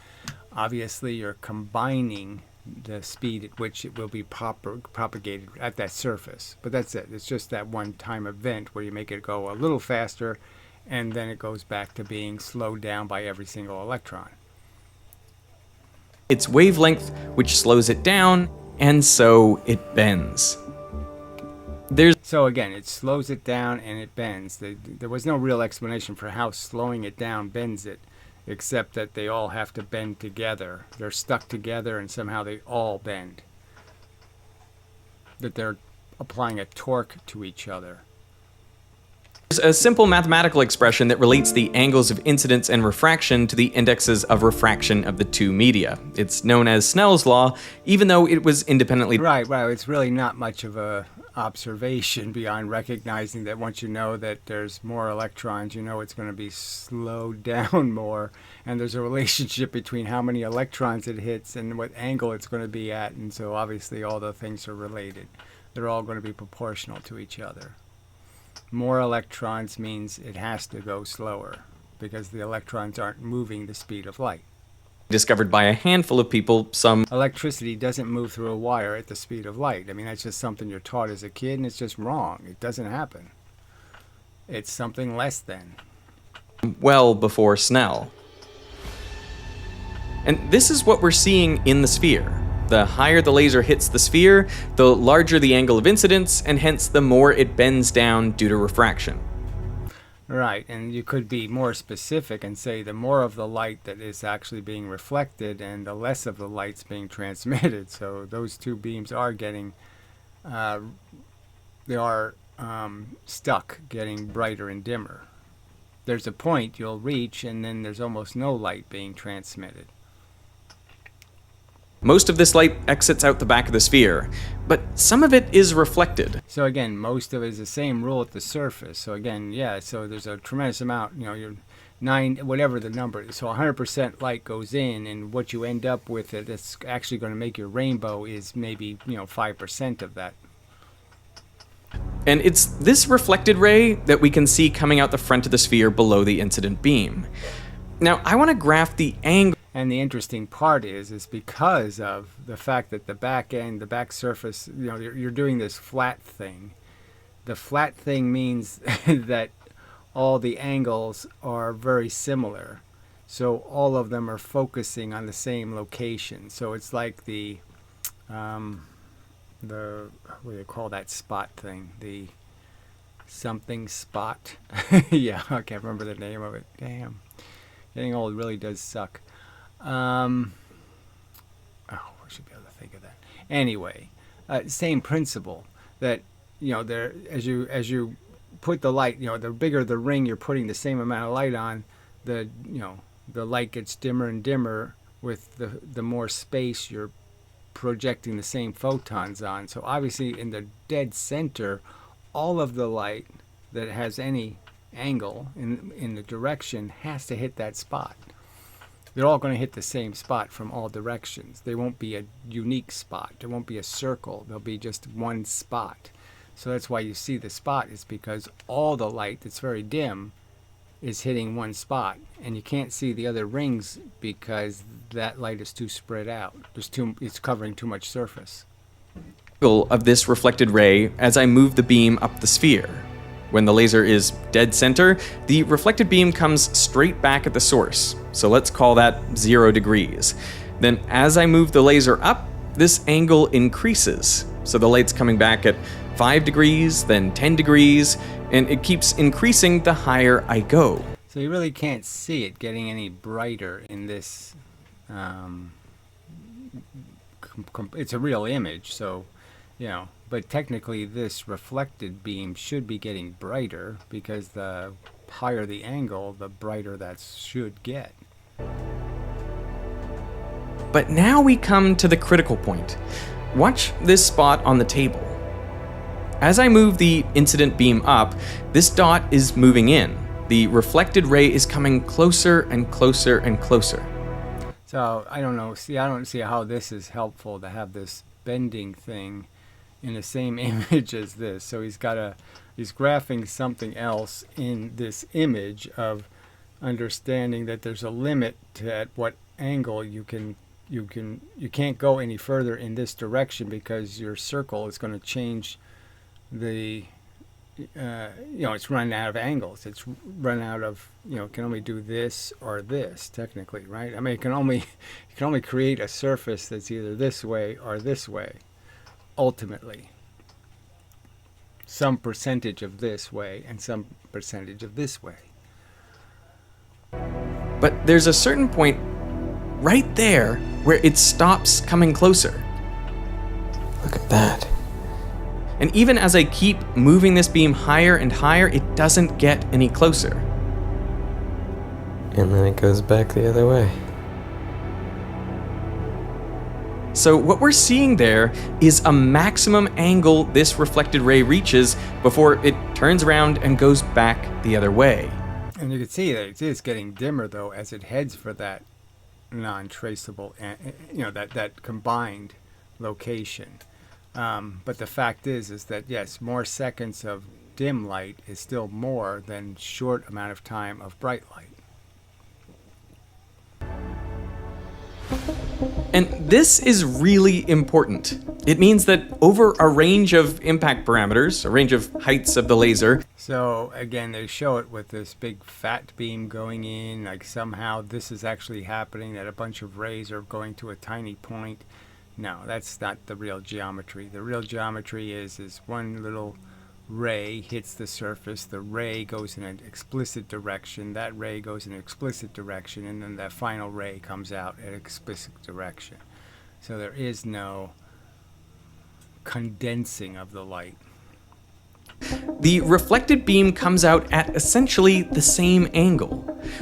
obviously you're combining the speed at which it will be propagated at that surface. But that's it. It's just that one-time event where you make it go a little faster and then it goes back to being slowed down by every single electron. Its wavelength, which slows it down, and so it bends. So again, it slows it down and it bends. There was no real explanation for how slowing it down bends it, except that they all have to bend together. They're stuck together and somehow they all bend. That they're applying a torque to each other. There's a simple mathematical expression that relates the angles of incidence and refraction to the indexes of refraction of the two media. It's known as Snell's law, even though it was independently... Right. It's really not much of a observation beyond recognizing that once you know that there's more electrons, you know it's going to be slowed down more, and there's a relationship between how many electrons it hits and what angle it's going to be at, and so obviously all the things are related. they're all going to be proportional to each other. More electrons means it has to go slower because the electrons aren't moving the speed of light. Discovered by a handful of people, some Electricity doesn't move through a wire at the speed of light. I mean, that's just something you're taught as a kid, and it's just wrong. It doesn't happen. It's something less than. well before Snell. And this is what we're seeing in the sphere. The higher the laser hits the sphere, the larger the angle of incidence, and hence the more it bends down due to refraction. Right, and you could be more specific and say the more of the light that is actually being reflected and the less of the light's being transmitted. So those two beams are getting, stuck, getting brighter and dimmer. There's a point you'll reach and then there's almost no light being transmitted. Most of this light exits out the back of the sphere, but some of it is reflected. So again, most of it is the same rule at the surface. So again, yeah, so there's a tremendous amount, you're 9, whatever the number is. So 100% light goes in, and what you end up with that's actually going to make your rainbow is maybe, 5% of that. And it's this reflected ray that we can see coming out the front of the sphere below the incident beam. Now, I want to graph the angle. And the interesting part is because of the fact that the back surface, you're doing this flat thing. The flat thing means that all the angles are very similar. So all of them are focusing on the same location. So it's like the what do you call that spot thing? The something spot. Yeah, I can't remember the name of it. Damn. Getting old really does suck. I should be able to think of that. Anyway, same principle that there as you put the light, the bigger the ring you're putting the same amount of light on, the light gets dimmer and dimmer with the more space you're projecting the same photons on. So obviously in the dead center, all of the light that has any angle in the direction has to hit that spot. They're all going to hit the same spot from all directions. They won't be a unique spot. There won't be a circle. There'll be just one spot. So that's why you see the spot, is because all the light that's very dim is hitting one spot, and you can't see the other rings because that light is too spread out. It's covering too much surface. Of this reflected ray as I move the beam up the sphere. When the laser is dead center, the reflected beam comes straight back at the source. So let's call that 0 degrees. Then as I move the laser up, this angle increases. So the light's coming back at 5 degrees, then 10 degrees, and it keeps increasing the higher I go. So you really can't see it getting any brighter in this. It's a real image, so, but technically this reflected beam should be getting brighter because the higher the angle, the brighter that should get. But now we come to the critical point. Watch this spot on the table. As I move the incident beam up, this dot is moving in. The reflected ray is coming closer and closer and closer. So I don't know. I don't see how this is helpful to have this bending thing in the same image as this. So he's graphing something else in this image of understanding that there's a limit to at what angle you can't go any further in this direction because your circle is going to change the it's running out of angles. It's run out of, it can only do this or this technically, right? I mean, it can only create a surface that's either this way or this way. Ultimately, some percentage of this way and some percentage of this way. But there's a certain point right there where it stops coming closer. Look at that. And even as I keep moving this beam higher and higher, it doesn't get any closer. And then it goes back the other way. So what we're seeing there is a maximum angle this reflected ray reaches before it turns around and goes back the other way. And you can see that it is getting dimmer though as it heads for that non-traceable, that combined location. But the fact is that yes, more seconds of dim light is still more than short amount of time of bright light. And this is really important. It means that over a range of impact parameters, a range of heights of the laser. So again, they show it with this big fat beam going in, like somehow this is actually happening, that a bunch of rays are going to a tiny point. No, that's not the real geometry. The real geometry is one little ray hits the surface, the ray goes in an explicit direction, that ray goes in an explicit direction, and then that final ray comes out at explicit direction. So there is no condensing of the light. The reflected beam comes out at essentially the same angle,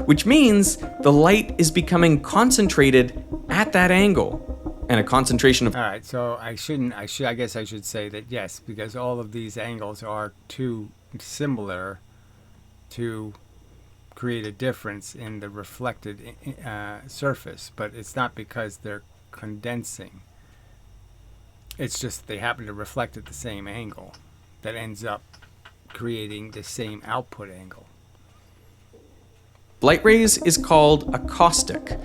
which means the light is becoming concentrated at that angle. And a concentration of... All right, so I guess I should say that yes, because all of these angles are too similar to create a difference in the reflected surface, but it's not because they're condensing. It's just they happen to reflect at the same angle that ends up creating the same output angle. Light rays is called a caustic.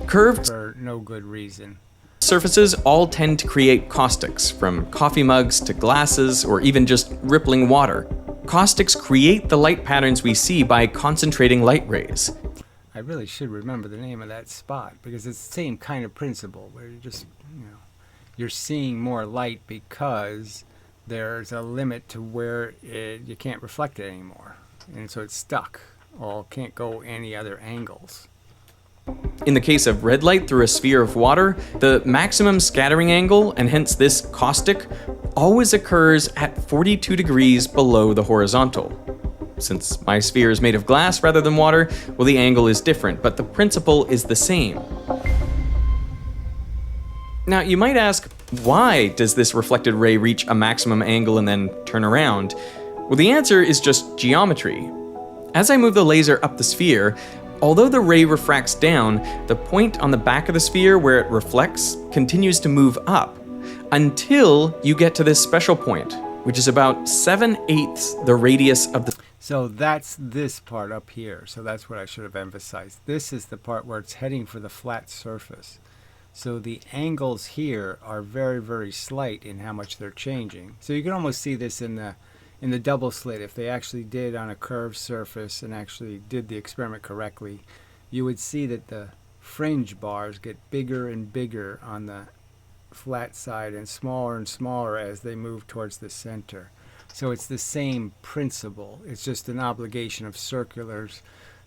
Curved For no good reason. surfaces all tend to create caustics, from coffee mugs to glasses or even just rippling water. Caustics create the light patterns we see by concentrating light rays. I really should remember the name of that spot because it's the same kind of principle where you just, you're seeing more light because there's a limit to where you can't reflect it anymore. And so it's stuck or can't go any other angles. In the case of red light through a sphere of water, the maximum scattering angle, and hence this caustic, always occurs at 42 degrees below the horizontal. Since my sphere is made of glass rather than water, well, the angle is different, but the principle is the same. Now, you might ask, why does this reflected ray reach a maximum angle and then turn around? Well, the answer is just geometry. As I move the laser up the sphere, although the ray refracts down, the point on the back of the sphere where it reflects continues to move up until you get to this special point, which is about 7/8 the radius of the... So that's this part up here. So that's what I should have emphasized. This is the part where it's heading for the flat surface. So the angles here are very, very slight in how much they're changing. So you can almost see this in the double slit. If they actually did on a curved surface and actually did the experiment correctly, you would see that the fringe bars get bigger and bigger on the flat side and smaller as they move towards the center. So it's the same principle. It's just an obligation of circular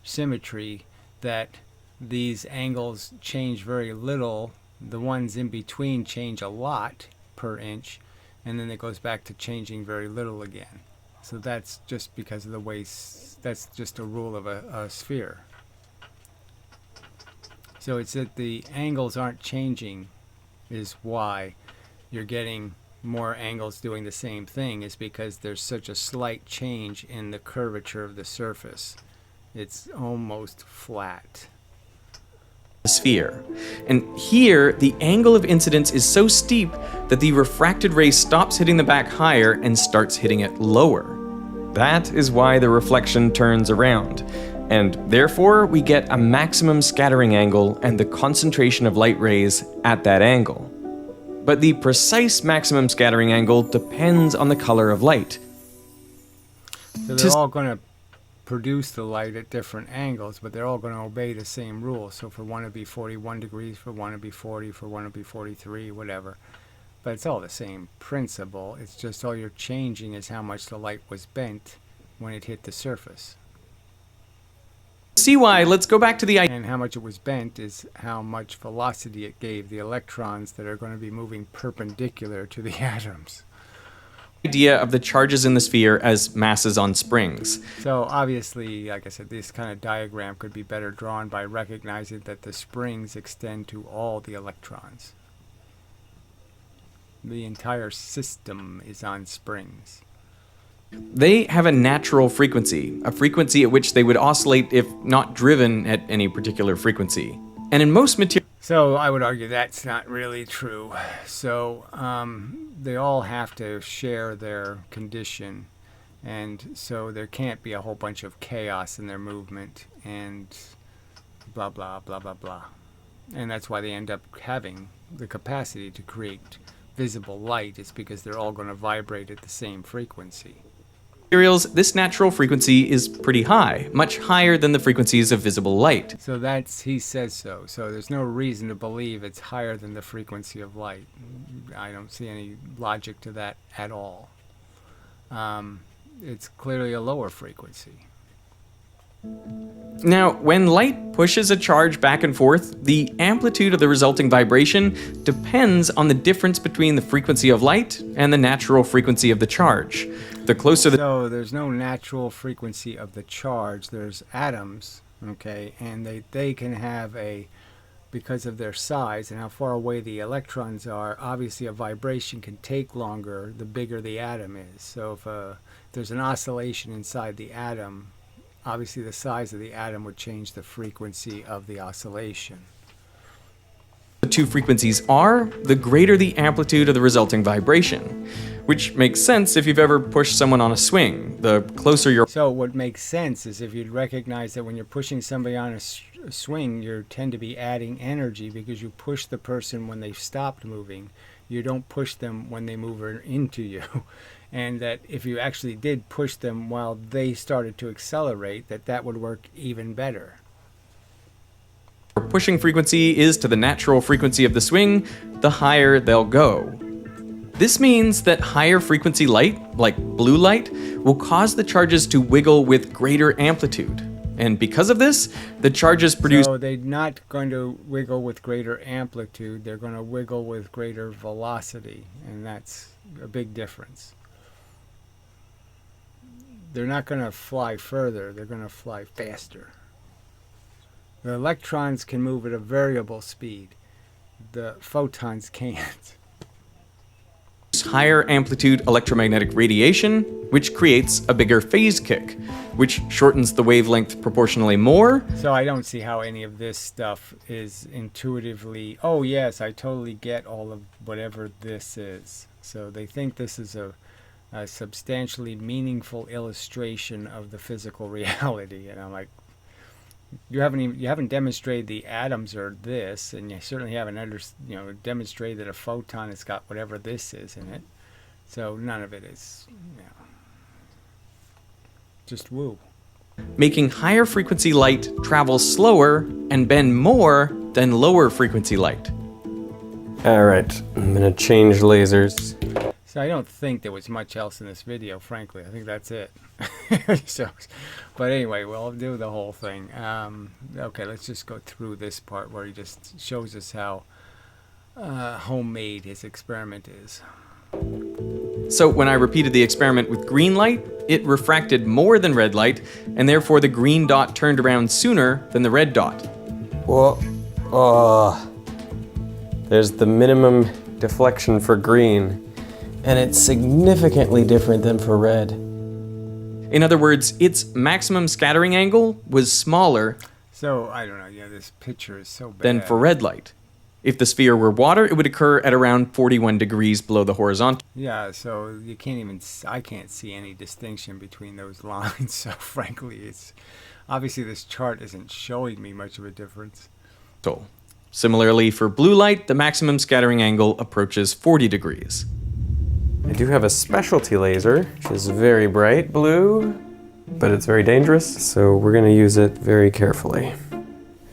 symmetry that these angles change very little. The ones in between change a lot per inch, and then it goes back to changing very little again. So that's just because of the way, that's just a rule of a sphere. So it's that the angles aren't changing is why you're getting more angles doing the same thing, is because there's such a slight change in the curvature of the surface. It's almost flat. Sphere. And here, the angle of incidence is so steep that the refracted ray stops hitting the back higher and starts hitting it lower. That is why the reflection turns around. And therefore, we get a maximum scattering angle and the concentration of light rays at that angle. But the precise maximum scattering angle depends on the color of light. So they're all going to produce the light at different angles, but they're all going to obey the same rule. So for one it'd be 41 degrees, for one it'd be 40, for one it'd be 43, whatever. But it's all the same principle. It's just all you're changing is how much the light was bent when it hit the surface. See why, let's go back to the idea. And how much it was bent is how much velocity it gave the electrons that are going to be moving perpendicular to the atoms. Idea of the charges in the sphere as masses on springs. So obviously, like I said, this kind of diagram could be better drawn by recognizing that the springs extend to all the electrons. The entire system is on springs. They have a natural frequency, a frequency at which they would oscillate if not driven at any particular frequency. And in most materials... So I would argue that's not really true. So they all have to share their condition, and so there can't be a whole bunch of chaos in their movement and blah blah blah blah blah. And that's why they end up having the capacity to create visible light. It's because they're all going to vibrate at the same frequency. Materials, this natural frequency is pretty high, much higher than the frequencies of visible light. So he says so. So there's no reason to believe it's higher than the frequency of light. I don't see any logic to that at all. It's clearly a lower frequency. Now, when light pushes a charge back and forth, the amplitude of the resulting vibration depends on the difference between the frequency of light and the natural frequency of the charge. The closer the... So there's no natural frequency of the charge. There's atoms, okay, and they can have because of their size and how far away the electrons are, obviously a vibration can take longer the bigger the atom is. So if there's an oscillation inside the atom, obviously the size of the atom would change the frequency of the oscillation. The two frequencies are, the greater the amplitude of the resulting vibration, which makes sense if you've ever pushed someone on a swing. The closer you're... So what makes sense is if you'd recognize that when you're pushing somebody on a swing, you tend to be adding energy because you push the person when they've stopped moving. You don't push them when they move into you. And that if you actually did push them while they started to accelerate, that would work even better. Pushing frequency is to the natural frequency of the swing, the higher they'll go. This means that higher frequency light, like blue light, will cause the charges to wiggle with greater amplitude. And because of this, the charges produce... So they're not going to wiggle with greater amplitude, they're going to wiggle with greater velocity, and that's a big difference. They're not going to fly further, they're going to fly faster. The electrons can move at a variable speed. The photons can't. Higher amplitude electromagnetic radiation, which creates a bigger phase kick, which shortens the wavelength proportionally more. So I don't see how any of this stuff is intuitively, oh yes, I totally get all of whatever this is. So they think this is a substantially meaningful illustration of the physical reality, and I'm like, you haven't demonstrated the atoms are this, and you certainly haven't demonstrated that a photon has got whatever this is in it. So none of it is, just woo. Making higher frequency light travel slower and bend more than lower frequency light. All right, I'm gonna change lasers. So I don't think there was much else in this video, frankly. I think that's it. But anyway, we'll do the whole thing. Okay, let's just go through this part where he just shows us how homemade his experiment is. So when I repeated the experiment with green light, it refracted more than red light, and therefore the green dot turned around sooner than the red dot. Whoa. Oh. There's the minimum deflection for green, and it's significantly different than for red. In other words, its maximum scattering angle was smaller So, I don't know, this picture is so bad. than for red light. If the sphere were water, it would occur at around 41 degrees below the horizontal. Yeah, so you can't even, I can't see any distinction between those lines. So frankly, it's obviously this chart isn't showing me much of a difference. Similarly, for blue light, the maximum scattering angle approaches 40 degrees. I do have a specialty laser, which is very bright blue, but it's very dangerous, so we're gonna use it very carefully.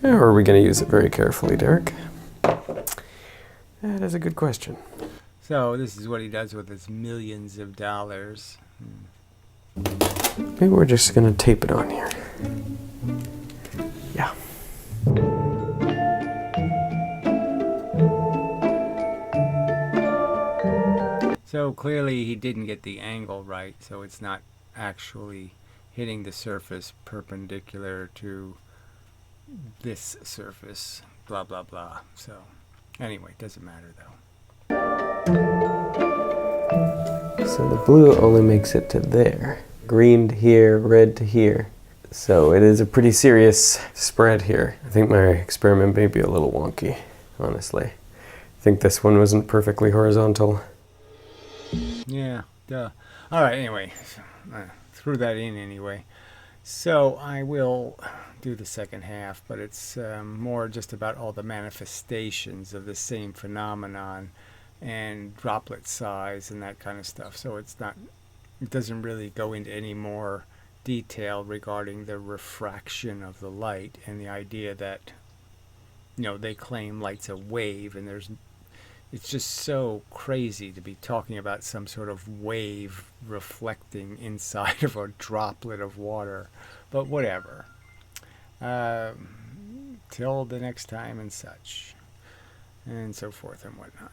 How are we gonna use it very carefully, Derek? That is a good question. So this is what he does with his millions of dollars. Maybe we're just gonna tape it on here. Yeah. So clearly he didn't get the angle right, so it's not actually hitting the surface perpendicular to this surface, blah blah blah. So anyway, doesn't matter though. So the blue only makes it to there. Green to here, red to here. So it is a pretty serious spread here. I think my experiment may be a little wonky. honestly. I think this one wasn't perfectly horizontal. Yeah, duh. All right, anyway, threw that in anyway. So I will do the second half, but it's more just about all the manifestations of the same phenomenon and droplet size and that kind of stuff. So it doesn't really go into any more detail regarding the refraction of the light and the idea that, they claim light's a wave, and it's just so crazy to be talking about some sort of wave reflecting inside of a droplet of water. But whatever. Till the next time and such. And so forth and whatnot.